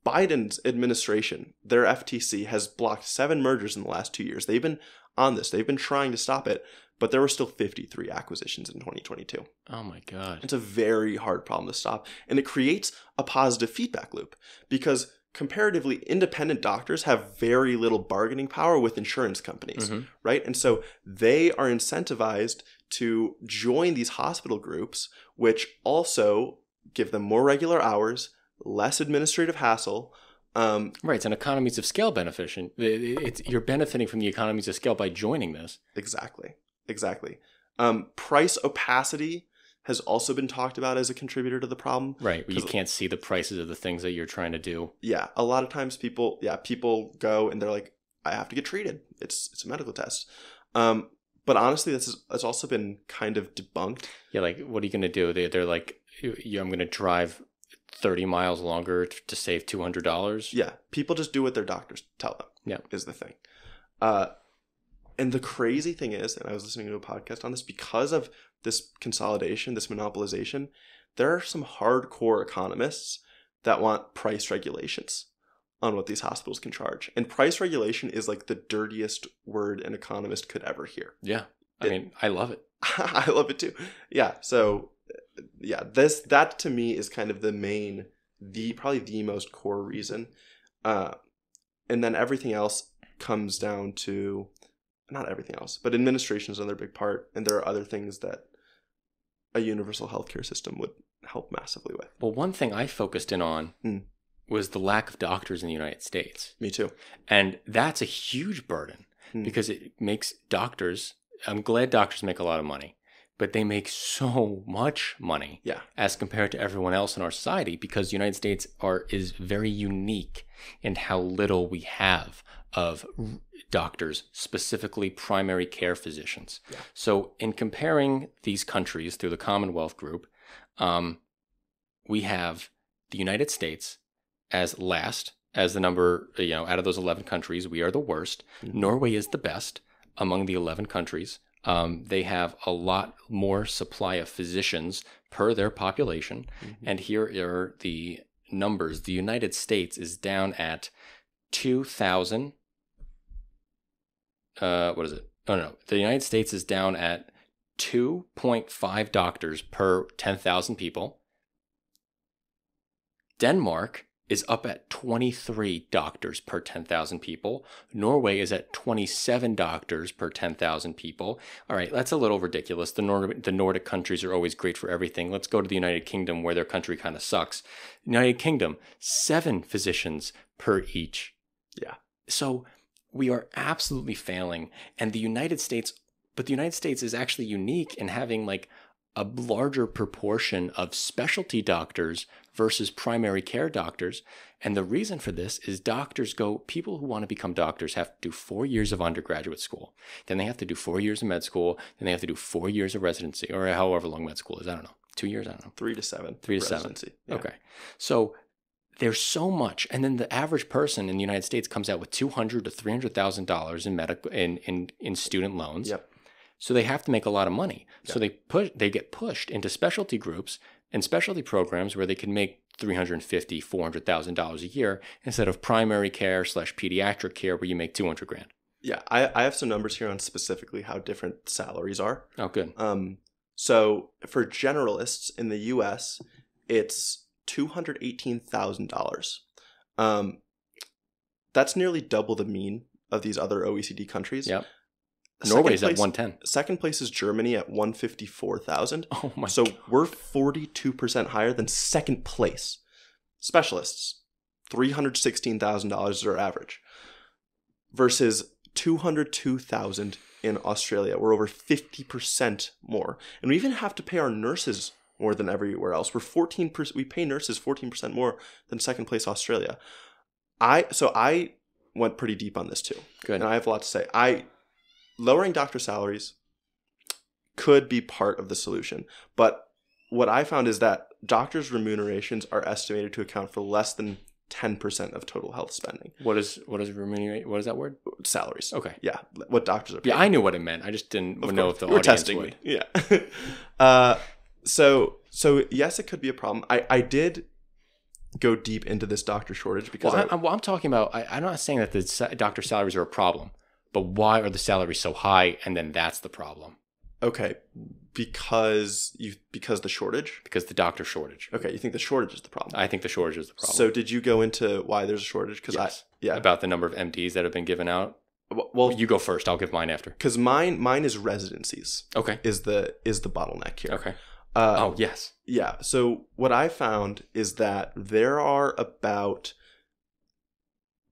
Biden's administration, their FTC, has blocked 7 mergers in the last 2 years. They've been on this. They've been trying to stop it, but there were still 53 acquisitions in 2022. Oh my God. It's a very hard problem to stop. And it creates a positive feedback loop because comparatively, independent doctors have very little bargaining power with insurance companies, right? And so they are incentivized to join these hospital groups, which also give them more regular hours, less administrative hassle. Right, it's an economies of scale benefit. You're benefiting from the economies of scale by joining this. Exactly. Price opacity has also been talked about as a contributor to the problem. Right, where you can't see the prices of the things that you're trying to do. Yeah, a lot of times people go and they're like, I have to get treated. It's a medical test. But honestly, that's also been kind of debunked. Yeah, like, what are you going to do? They're like, I'm going to drive 30 miles longer to save $200. Yeah, people just do what their doctors tell them. Yeah, is the thing. And the crazy thing is, and I was listening to a podcast on this, because of this consolidation, this monopolization, there are some hardcore economists that want price regulations on what these hospitals can charge. And price regulation is like the dirtiest word an economist could ever hear. Yeah. I mean, I love it. I love it too. Yeah. So yeah, that to me is kind of probably the most core reason. And then everything else comes down to, not everything else, but administration is another big part. And there are other things that a universal healthcare system would help massively with. Well, one thing I focused in on was the lack of doctors in the United States. Me too. And that's a huge burden because it makes doctors, I'm glad doctors make a lot of money, but they make so much money as compared to everyone else in our society because the United States is very unique in how little we have of doctors, specifically primary care physicians. Yeah. So in comparing these countries through the Commonwealth Group, we have the United States as last, as the number, out of those 11 countries, we are the worst. Mm-hmm. Norway is the best among the 11 countries. They have a lot more supply of physicians per their population. And here are the numbers. The United States is down at 2,000. What is it? Oh, no. The United States is down at 2.5 doctors per 10,000 people. Denmark is up at 23 doctors per 10,000 people. Norway is at 27 doctors per 10,000 people. All right, that's a little ridiculous. The Nordic countries are always great for everything. Let's go to the United Kingdom, where their country kind of sucks. United Kingdom, 7 physicians per each. Yeah. So we are absolutely failing. And the United States is actually unique in having like a larger proportion of specialty doctors versus primary care doctors. And the reason for this is people who want to become doctors have to do 4 years of undergraduate school. Then they have to do 4 years of med school. Then they have to do 4 years of residency, or however long med school is. I don't know. 2 years? I don't know. 3 to 7. 3 to residency. 7. Yeah. Okay. So there's so much. And then the average person in the United States comes out with $200,000 to $300,000 in student loans. Yep. So they have to make a lot of money. Yep. So they get pushed into specialty groups and specialty programs where they can make $350,000, $400,000 a year instead of primary care / pediatric care where you make $200,000. Yeah, I have some numbers here on specifically how different salaries are. Oh, good. So for generalists in the U.S., it's $218,000. That's nearly double the mean of these other OECD countries. Yep. Norway's at 110. Second place is Germany at 154,000. Oh my! So God. we're 42% higher than second place. Specialists, $316,000 is our average, versus 202,000 in Australia. We're over 50% more, and we even have to pay our nurses more than everywhere else. We're 14%. We pay nurses 14% more than second place Australia. I went pretty deep on this too. Good. And I have a lot to say. Lowering doctor salaries could be part of the solution. But what I found is that doctors' remunerations are estimated to account for less than 10% of total health spending. What is remunerate? What is that word? Salaries. Okay. Yeah. What doctors are paid. Yeah, I knew what it meant. I just didn't know if the We're audience testing would. me. Yeah. So yes, it could be a problem. I did go deep into this doctor shortage because I'm talking about. I'm not saying that the doctor salaries are a problem. But why are the salaries so high? And then that's the problem. Okay, because the shortage? Because the doctor shortage. Okay, you think the shortage is the problem? I think the shortage is the problem. So did you go into why there's a shortage? Yes. About the number of MDs that have been given out. Well, you go first. I'll give mine after. Because mine is residencies. Okay. Is the bottleneck here? Okay. Yes. Yeah. So what I found is that there are about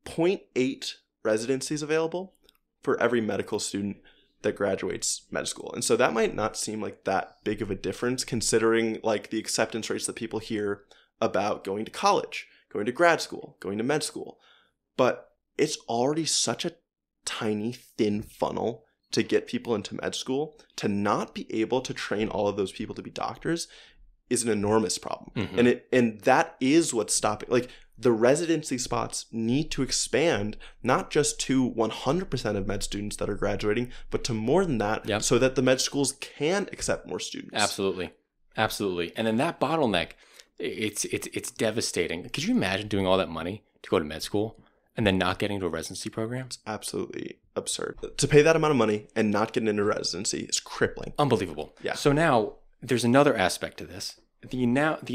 0.8 residencies available for every medical student that graduates med school. And so that might not seem like that big of a difference considering like the acceptance rates that people hear about going to college, going to grad school, going to med school. But it's already such a tiny, thin funnel to get people into med school. To not be able to train all of those people to be doctors is an enormous problem. Mm-hmm. And that is what's stopping. Like, the residency spots need to expand, not just to 100% of med students that are graduating, but to more than that, so that the med schools can accept more students. Absolutely. And then that bottleneck, it's devastating. Could you imagine doing all that money to go to med school and then not getting into a residency program? It's absolutely absurd. To pay that amount of money and not get into residency is crippling. Unbelievable. Yeah. So now there's another aspect to this. The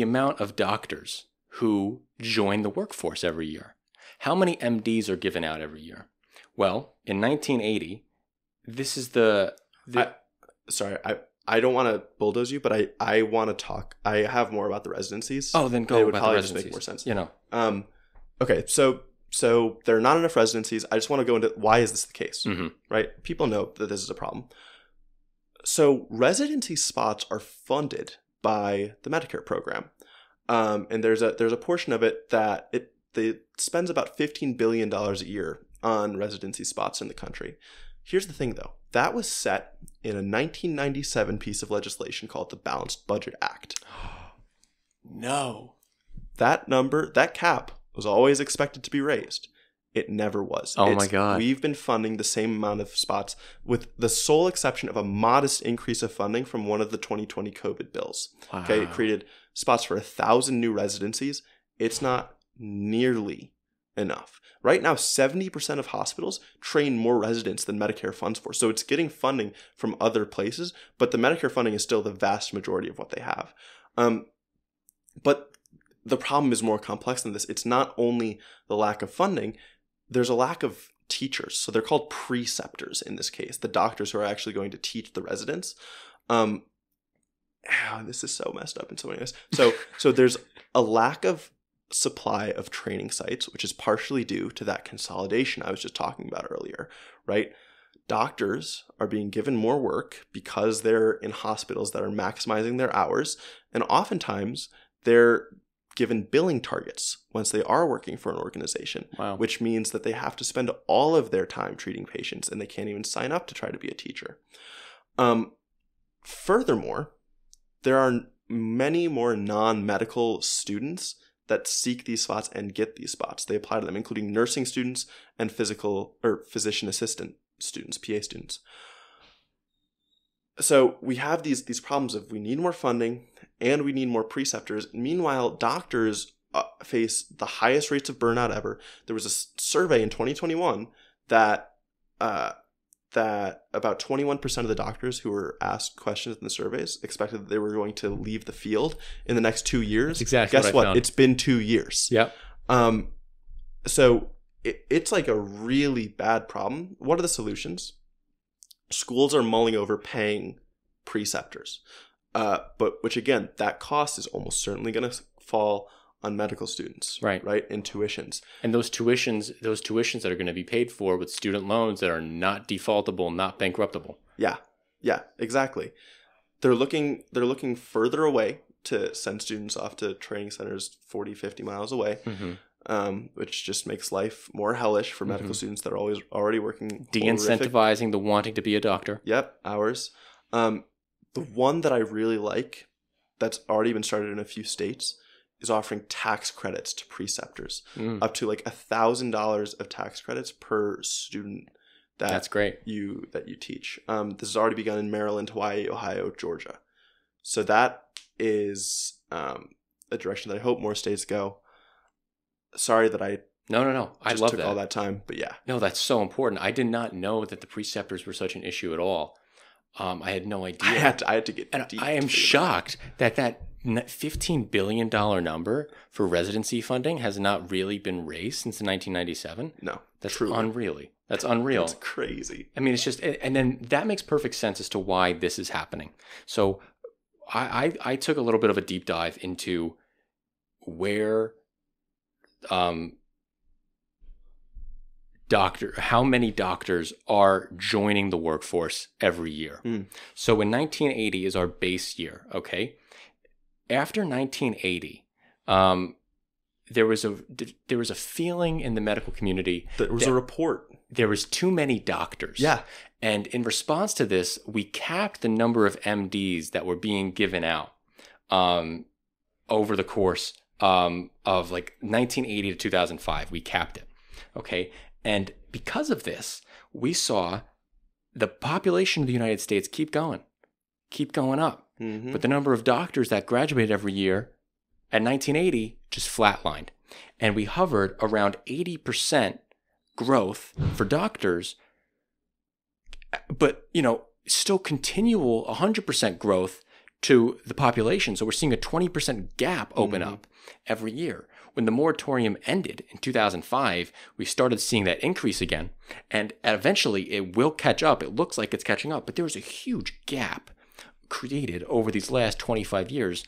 amount of doctors who join the workforce every year. How many MDs are given out every year? Well, in 1980, this is I don't want to bulldoze you, but I want to talk. I have more about the residencies. Oh, then go about the residencies. It would probably just make more sense. You know. Okay, so there are not enough residencies. I just want to go into why is this the case, right? People know that this is a problem. So residency spots are funded by the Medicare program. And there's a portion of it that it spends about $15 billion a year on residency spots in the country. Here's the thing, though. That was set in a 1997 piece of legislation called the Balanced Budget Act. No. That cap was always expected to be raised. It never was. Oh my God. We've been funding the same amount of spots with the sole exception of a modest increase of funding from one of the 2020 COVID bills. Wow. Okay, it created spots for 1,000 new residencies. It's not nearly enough. Right now, 70% of hospitals train more residents than Medicare funds for. So it's getting funding from other places, but the Medicare funding is still the vast majority of what they have. But the problem is more complex than this. It's not only the lack of funding, there's a lack of teachers. So they're called preceptors in this case, the doctors who are actually going to teach the residents. This is so messed up in so many ways. So there's a lack of supply of training sites, which is partially due to that consolidation I was just talking about earlier, right? Doctors are being given more work because they're in hospitals that are maximizing their hours, and oftentimes they're given billing targets once they are working for an organization, wow. which means that they have to spend all of their time treating patients and they can't even sign up to try to be a teacher. Furthermore, there are many more non-medical students that seek these spots and get these spots. They apply to them, including nursing students and physician assistant students, PA students. So we have these problems of we need more funding and we need more preceptors. Meanwhile, doctors face the highest rates of burnout ever. There was a survey in 2021 that about 21% of the doctors who were asked questions in the surveys expected that they were going to leave the field in the next 2 years. That's exactly Guess what I found. It's been 2 years. Yep. So it's like a really bad problem. What are the solutions? Schools are mulling over paying preceptors. But which again, that cost is almost certainly going to fall on medical students, right? In tuitions. And those tuitions that are going to be paid for with student loans that are not defaultable, not bankruptable. Yeah, exactly. They're looking further away to send students off to training centers 40, 50 miles away, which just makes life more hellish for medical students that are already working. De-incentivizing the wanting to be a doctor. Yep, hours. The one that I really like that's already been started in a few states is offering tax credits to preceptors, up to like $1,000 of tax credits per student that's great. You teach. This has already begun in Maryland, Hawaii, Ohio, Georgia. So that is a direction that I hope more states go. Sorry that I No. I love took that. all that time, but yeah. No, that's so important. I did not know that the preceptors were such an issue at all. I had no idea. I had to get deep. I am shocked that $15 billion number for residency funding has not really been raised since 1997. No, that's truly. unreal. That's unreal. It's crazy. I mean, it's just, and then that makes perfect sense as to why this is happening. So I took a little bit of a deep dive into where how many doctors are joining the workforce every year. So in 1980 is our base year, okay? After 1980, there was a feeling in the medical community. There was a report. There was too many doctors. Yeah. And in response to this, we capped the number of MDs that were being given out over the course of like 1980 to 2005. We capped it, okay? And because of this, we saw the population of the United States keep going up. But the number of doctors that graduated every year at 1980 just flatlined. And we hovered around 80% growth for doctors, but, still continual 100% growth to the population. So we're seeing a 20% gap open up every year. When the moratorium ended in 2005, we started seeing that increase again. And eventually it will catch up. It looks like it's catching up. But there was a huge gap created over these last 25 years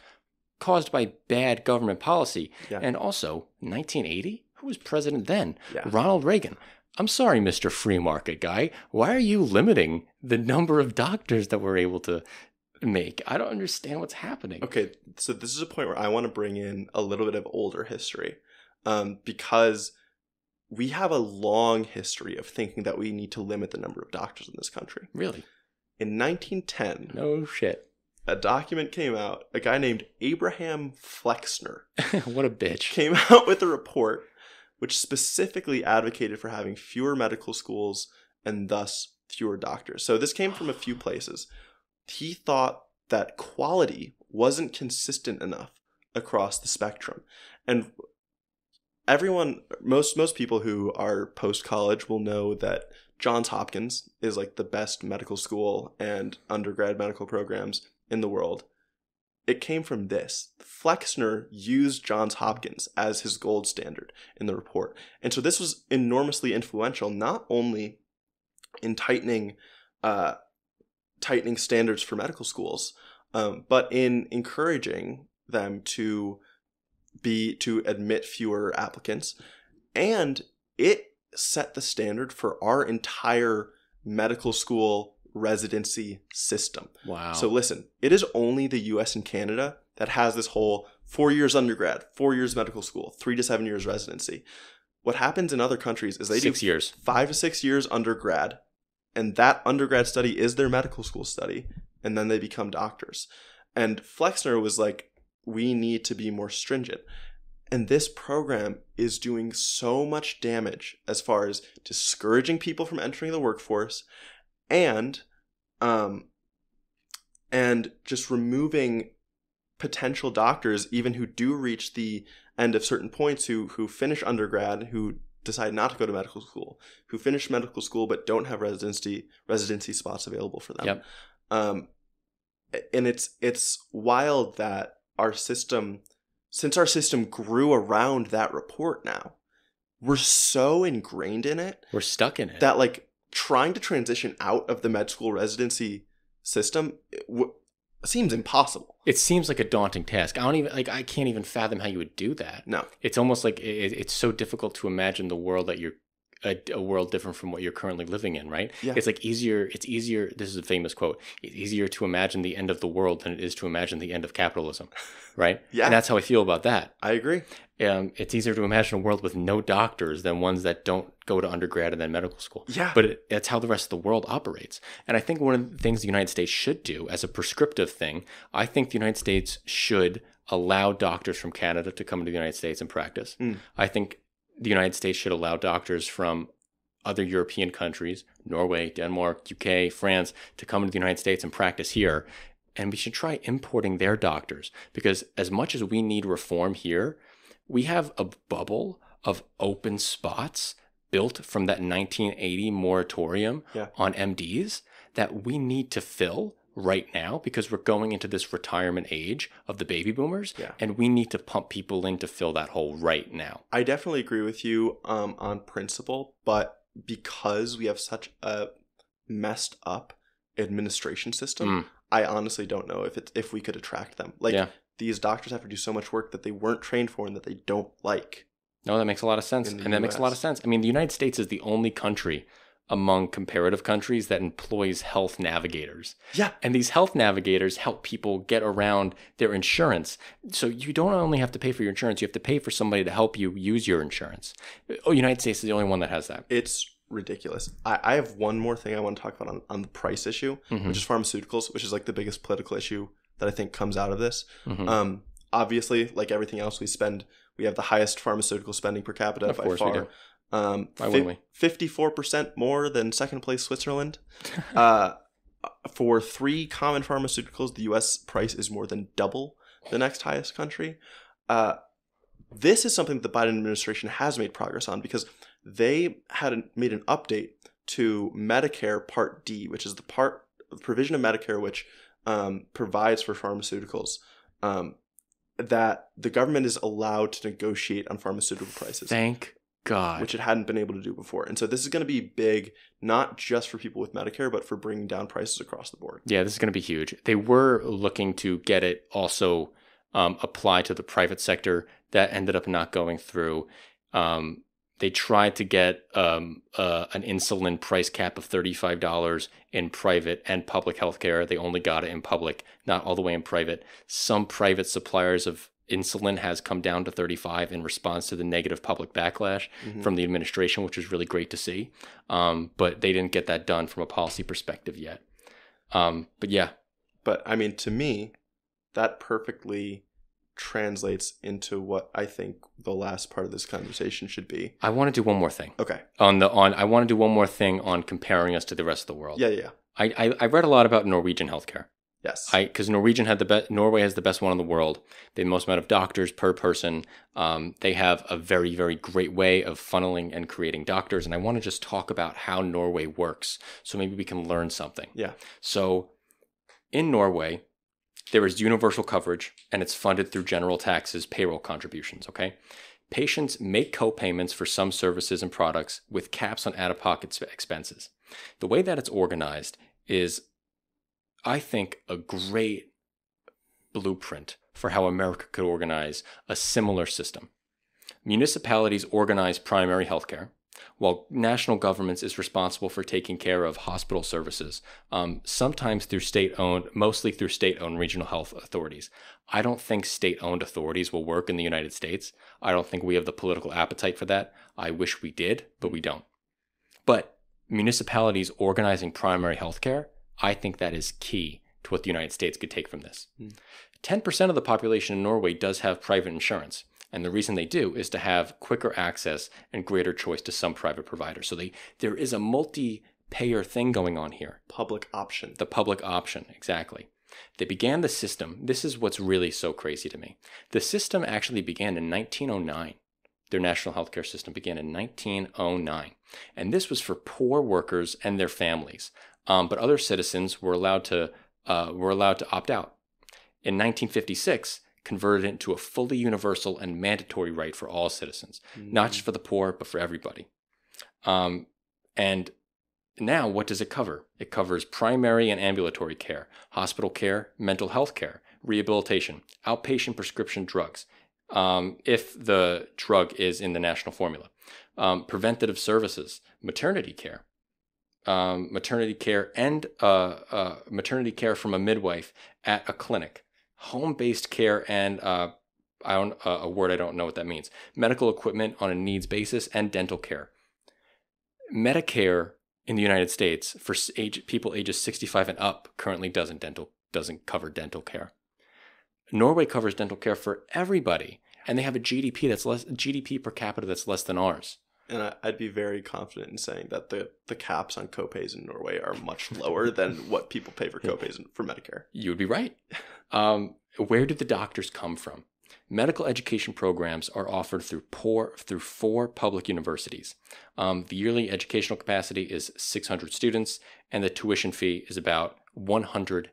caused by bad government policy. Yeah. And also, 1980? Who was president then? Yeah. Ronald Reagan. I'm sorry, Mr. Free Market guy. Why are you limiting the number of doctors that we're able to make? I don't understand what's happening. Okay, so this is a point where I want to bring in a little bit of older history, because we have a long history of thinking that we need to limit the number of doctors in this country. Really? In 1910, no shit, a document came out. A guy named Abraham Flexner, what a bitch, came out with a report which specifically advocated for having fewer medical schools and thus fewer doctors. So this came from a few places. He thought that quality wasn't consistent enough across the spectrum. And most people who are post-college will know that Johns Hopkins is like the best medical school and undergrad medical programs in the world. It came from this. Flexner used Johns Hopkins as his gold standard in the report. And so this was enormously influential, not only in tightening standards for medical schools, but in encouraging them to admit fewer applicants. And it set the standard for our entire medical school residency system. Wow. So listen, it is only the US and Canada that has this whole 4 years undergrad, 4 years medical school, 3 to 7 years residency. What happens in other countries is they 6 years. 5 to 6 years undergrad, and that undergrad study is their medical school study, and then they become doctors. And Flexner was like, we need to be more stringent. And this program is doing so much damage as far as discouraging people from entering the workforce and just removing potential doctors, even who do reach the end of certain points, who finish undergrad, who decide not to go to medical school, who finish medical school but don't have residency spots available for them. Yep. And it's wild that since our system grew around that report now, we're so ingrained in it. We're stuck in it. That like trying to transition out of the med school residency system seems impossible. It seems like a daunting task. I can't even fathom how you would do that. No. It's almost like it's so difficult to imagine the world that you're a world different from what you're currently living in, right? Yeah. It's easier, this is a famous quote, it's easier to imagine the end of the world than it is to imagine the end of capitalism, right? Yeah. And that's how I feel about that. I agree. It's easier to imagine a world with no doctors than ones that don't go to undergrad and then medical school. Yeah. But that's how the rest of the world operates. And I think one of the things the United States should do as a prescriptive thing, I think the United States should allow doctors from Canada to come to the United States and practice. I think the United States should allow doctors from other European countries, Norway, Denmark, UK, France, to come to the United States and practice here. And we should try importing their doctors, because as much as we need reform here, we have a bubble of open spots built from that 1980 moratorium on MDs that we need to fill right now, because we're going into this retirement age of the baby boomers, and we need to pump people in to fill that hole right now. I definitely agree with you on principle, but because we have such a messed up administration system, I honestly don't know if we could attract them. These doctors have to do so much work that they weren't trained for and that they don't like. No, that makes a lot of sense. And that makes a lot of sense. I mean, the United States is the only country among comparative countries that employs health navigators. Yeah. And these health navigators help people get around their insurance. So you don't only have to pay for your insurance, you have to pay for somebody to help you use your insurance. United States is the only one that has that. It's ridiculous. I have one more thing I want to talk about on the price issue, which is pharmaceuticals, which is like the biggest political issue that I think comes out of this. Obviously, like everything else, we have the highest pharmaceutical spending per capita by far. Of course we do. Why wouldn't we? 54% more than second place Switzerland. For 3 common pharmaceuticals, the U.S. price is more than double the next highest country. This is something that the Biden administration has made progress on, because they had made an update to Medicare Part D, which is the provision of Medicare which provides for pharmaceuticals, that the government is allowed to negotiate on pharmaceutical prices. Thank God. Which it hadn't been able to do before. And so this is going to be big, not just for people with Medicare, but for bringing down prices across the board. Yeah, this is going to be huge. They were looking to get it also applied to the private sector. That ended up not going through. They tried to get an insulin price cap of $35 in private and public healthcare. They only got it in public, not all the way in private. Some private suppliers of insulin has come down to $35 in response to the negative public backlash from the administration, which is really great to see. But they didn't get that done from a policy perspective yet. But yeah. But I mean, to me, that perfectly translates into what I think the last part of this conversation should be. I want to do one more thing. Okay. I want to do one more thing on comparing us to the rest of the world. Yeah. I read a lot about Norwegian healthcare. Yes. Because Norway has the best one in the world. They have the most amount of doctors per person. They have a very, very great way of funneling and creating doctors. And I want to just talk about how Norway works, so maybe we can learn something. Yeah. So in Norway, there is universal coverage, and it's funded through general taxes, payroll contributions, okay? Patients make co-payments for some services and products with caps on out-of-pocket expenses. The way that it's organized is, I think, a great blueprint for how America could organize a similar system. Municipalities organize primary healthcare, while national governments is responsible for taking care of hospital services, sometimes through mostly through state-owned regional health authorities. I don't think state-owned authorities will work in the United States. I don't think we have the political appetite for that. I wish we did, but we don't. But municipalities organizing primary healthcare, I think that is key to what the United States could take from this. 10% of the population in Norway does have private insurance. And the reason they do is to have quicker access and greater choice to some private providers. So there is a multi-payer thing going on here. Public option. The public option, exactly. They began the system. This is what's really so crazy to me. The system actually began in 1909. Their national healthcare system began in 1909. And this was for poor workers and their families. But other citizens were allowed to opt out. In 1956, converted it into a fully universal and mandatory right for all citizens, not just for the poor, but for everybody. And now what does it cover? It covers primary and ambulatory care, hospital care, mental health care, rehabilitation, outpatient prescription drugs, if the drug is in the national formula, preventative services, maternity care and maternity care from a midwife at a clinic, home-based care, and a word I don't know what that means, medical equipment on a needs basis, and dental care. Medicare in the United States for people ages 65 and up currently doesn't cover dental care. Norway covers dental care for everybody, and they have a GDP per capita that's less than ours. And I'd be very confident in saying that the caps on copays in Norway are much lower than what people pay for copays for Medicare. You would be right. Where do the doctors come from? Medical education programs are offered through 4 public universities. The yearly educational capacity is 600 students, and the tuition fee is about $118.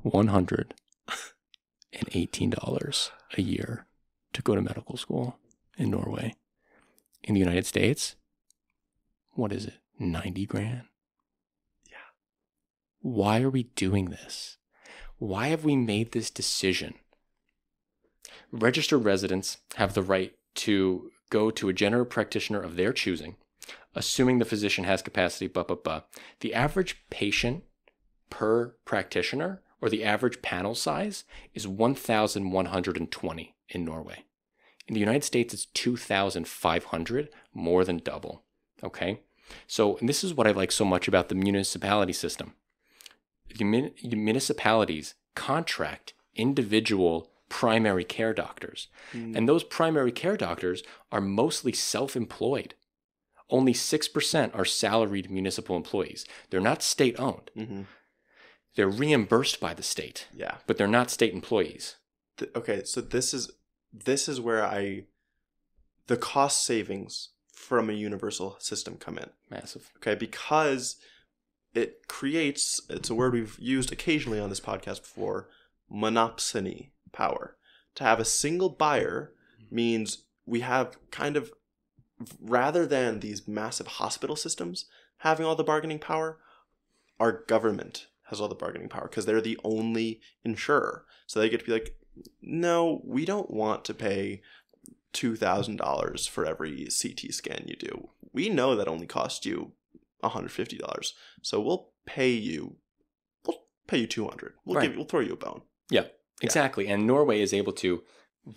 $118 a year to go to medical school in Norway. In the United States, what is it? 90 grand? Yeah. Why are we doing this? Why have we made this decision? Registered residents have the right to go to a general practitioner of their choosing, assuming the physician has capacity, The average patient per practitioner, or the average panel size, is 1,120 in Norway. In the United States, it's 2,500, more than double. Okay? So, and this is what I like so much about the municipality system. The municipalities contract individual primary care doctors. And those primary care doctors are mostly self-employed. Only 6% are salaried municipal employees. They're not state-owned. Mm-hmm. They're reimbursed by the state. Yeah. But they're not state employees. Okay, so this is where the cost savings from a universal system come in. Massive. Okay, because it creates, it's a word we've used occasionally on this podcast before, monopsony power. To have a single buyer means we have kind of, rather than these massive hospital systems having all the bargaining power, our government has all the bargaining power because they're the only insurer. So they get to be like, no, we don't want to pay $2,000 for every CT scan you do. We know that only costs you $150. So we'll pay you $200. We'll throw you a bone. Yeah, exactly. And Norway is able to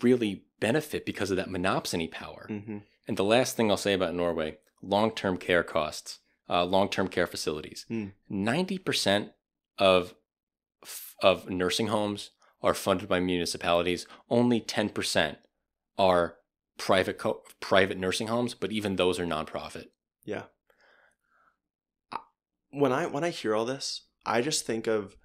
really benefit because of that monopsony power. Mm-hmm. And the last thing I'll say about Norway, long-term care costs, long-term care facilities. 90% of of nursing homes are funded by municipalities. Only 10% are private nursing homes, but even those are nonprofit. Yeah. When I hear all this, I just think of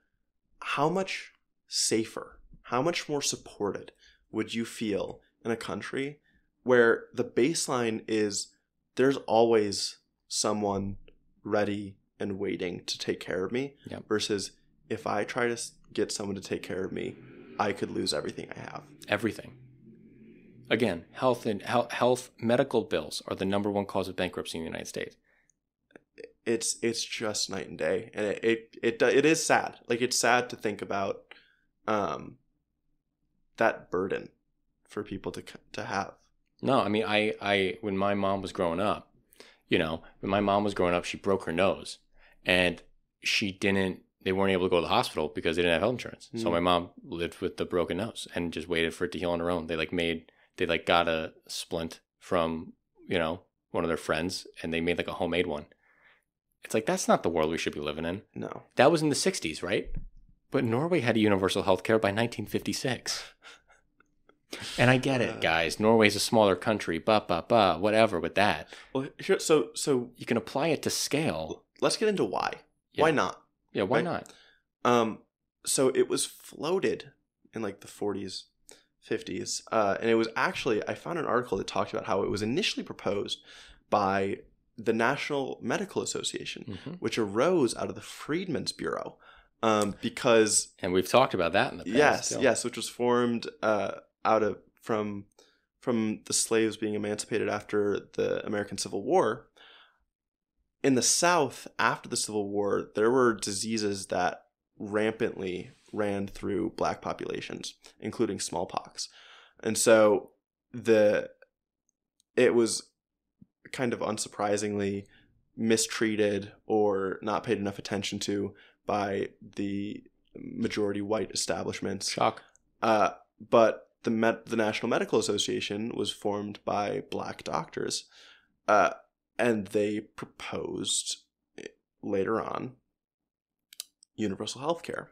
how much safer, how much more supported would you feel in a country where the baseline is there's always someone ready and waiting to take care of me, Yep. versus if I try to get someone to take care of me, I could lose everything I have. Everything. Again, health medical bills are the number one cause of bankruptcy in the United States. It's just night and day, and it is sad. Like, it's sad to think about that burden for people to have. No, I mean, I when my mom was growing up, she broke her nose, and they weren't able to go to the hospital because they didn't have health insurance. Mm. So my mom lived with the broken nose and just waited for it to heal on her own. They got a splint from, one of their friends, and they made like a homemade one. It's like, that's not the world we should be living in. No. That was in the 60s, right? But Norway had a universal health care by 1956. And I get it, guys. Norway's a smaller country, whatever with that. Well, here, so you can apply it to scale. Let's get into why. Yeah. Why not? Yeah, why Right? not? So it was floated in like the 40s, 50s, and it was actually, I found an article that talked about how it was initially proposed by the National Medical Association, Mm-hmm. which arose out of the Freedmen's Bureau, because And we've talked about that in the past. yes, which was formed from the slaves being emancipated after the American Civil War. In the South, after the Civil War, there were diseases that rampantly ran through black populations, including smallpox. And so it was kind of unsurprisingly mistreated or not paid enough attention to by the majority white establishments. Shock. But the National Medical Association was formed by black doctors, and they proposed later on universal health care.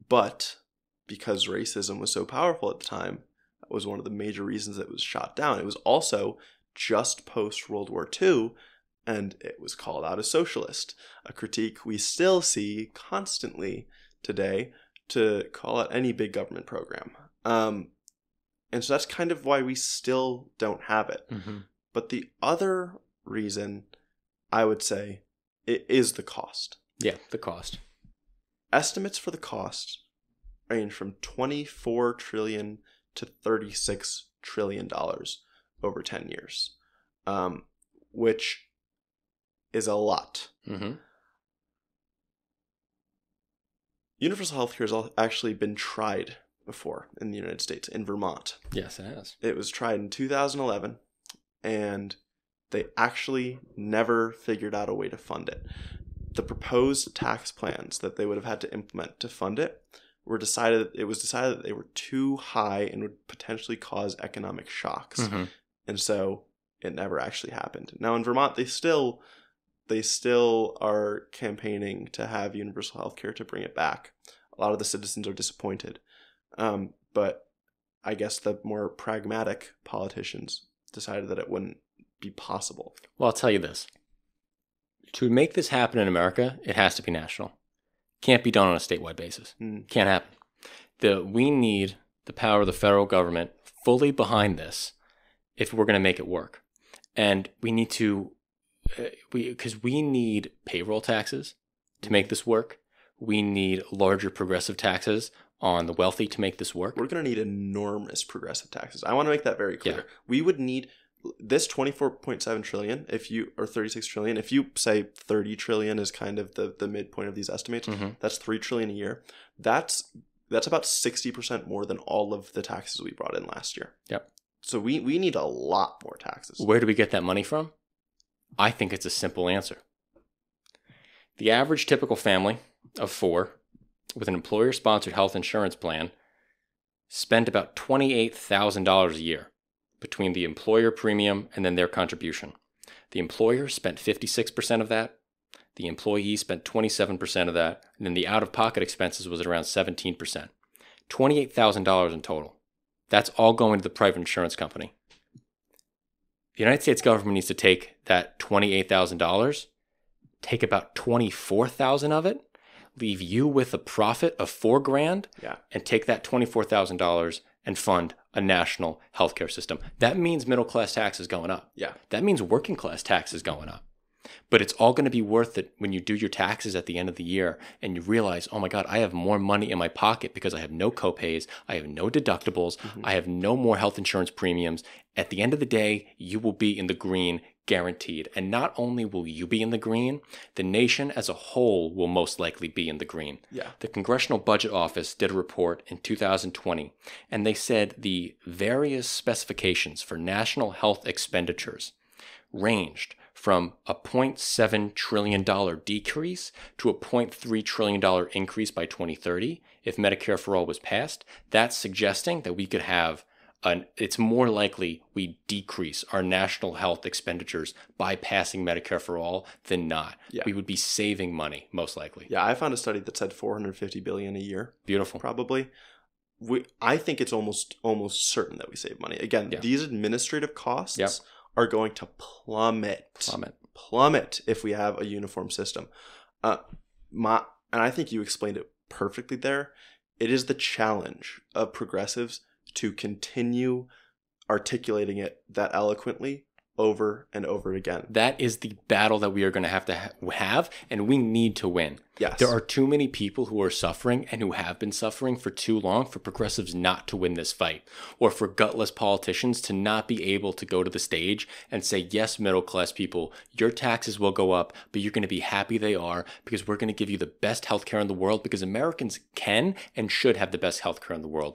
But because racism was so powerful at the time, that was one of the major reasons it was shot down. It was also just post World War II, and it was called out as socialist, a critique we still see constantly today to call out any big government program. And so that's kind of why we still don't have it. Mm-hmm. But the other reason, I would say, it is the cost. Yeah, the cost. Estimates for the cost range from $24 trillion to $36 trillion over 10 years, which is a lot. Mm-hmm. Universal health care has actually been tried before in the United States, in Vermont. Yes, it has. It was tried in 2011, and they actually never figured out a way to fund it. The proposed tax plans that they would have had to implement to fund it was decided that they were too high and would potentially cause economic shocks. Mm-hmm. And so it never actually happened. Now in Vermont, they still are campaigning to have universal health care to bring it back. A lot of the citizens are disappointed. But I guess the more pragmatic politicians decided that it wouldn't be possible. Well, I'll tell you this. To make this happen in America, it has to be national. Can't be done on a statewide basis. Can't happen. We need the power of the federal government fully behind this if we're going to make it work. And we need to, because we need payroll taxes to make this work. We need larger progressive taxes on the wealthy to make this work. We're going to need enormous progressive taxes. I want to make that very clear. Yeah. We would need this 24.7 trillion, or 36 trillion. If you say 30 trillion is kind of the midpoint of these estimates, Mm-hmm. that's 3 trillion a year. That's about 60% more than all of the taxes we brought in last year. Yep. So we need a lot more taxes. Where do we get that money from? I think it's a simple answer. The average typical family of 4 with an employer-sponsored health insurance plan spent about $28,000 a year between the employer premium and then their contribution. The employer spent 56% of that. The employee spent 27% of that, and then the out-of-pocket expenses was around 17%. $28,000 in total. That's all going to the private insurance company. The United States government needs to take that $28,000, take about $24,000 of it, leave you with a profit of $4,000, and take that $24,000 and fund a national healthcare system. That means middle class tax is going up. Yeah. That means working class tax is going up. But it's all going to be worth it when you do your taxes at the end of the year and you realize, oh my God, I have more money in my pocket because I have no copays, I have no deductibles, I have no more health insurance premiums. At the end of the day, you will be in the green, guaranteed. And not only will you be in the green, the nation as a whole will most likely be in the green. Yeah. The Congressional Budget Office did a report in 2020, and they said the various specifications for national health expenditures ranged from a $0.7 trillion decrease to a $0.3 trillion increase by 2030 if Medicare for All was passed. That's suggesting that we could have it's more likely we decrease our national health expenditures by passing Medicare for All than not. Yeah. We would be saving money, most likely. Yeah, I found a study that said $450 billion a year. Beautiful. Probably. I think it's almost certain that we save money. Again, these administrative costs are going to plummet if we have a uniform system. And I think you explained it perfectly there. It is the challenge of progressives to continue articulating it that eloquently over and over again. That is the battle that we are going to have, and we need to win. Yes. There are too many people who are suffering and who have been suffering for too long for progressives not to win this fight, or for gutless politicians to not be able to go to the stage and say, yes, middle class people, your taxes will go up, but you're going to be happy they are because we're going to give you the best healthcare in the world because Americans can and should have the best healthcare in the world.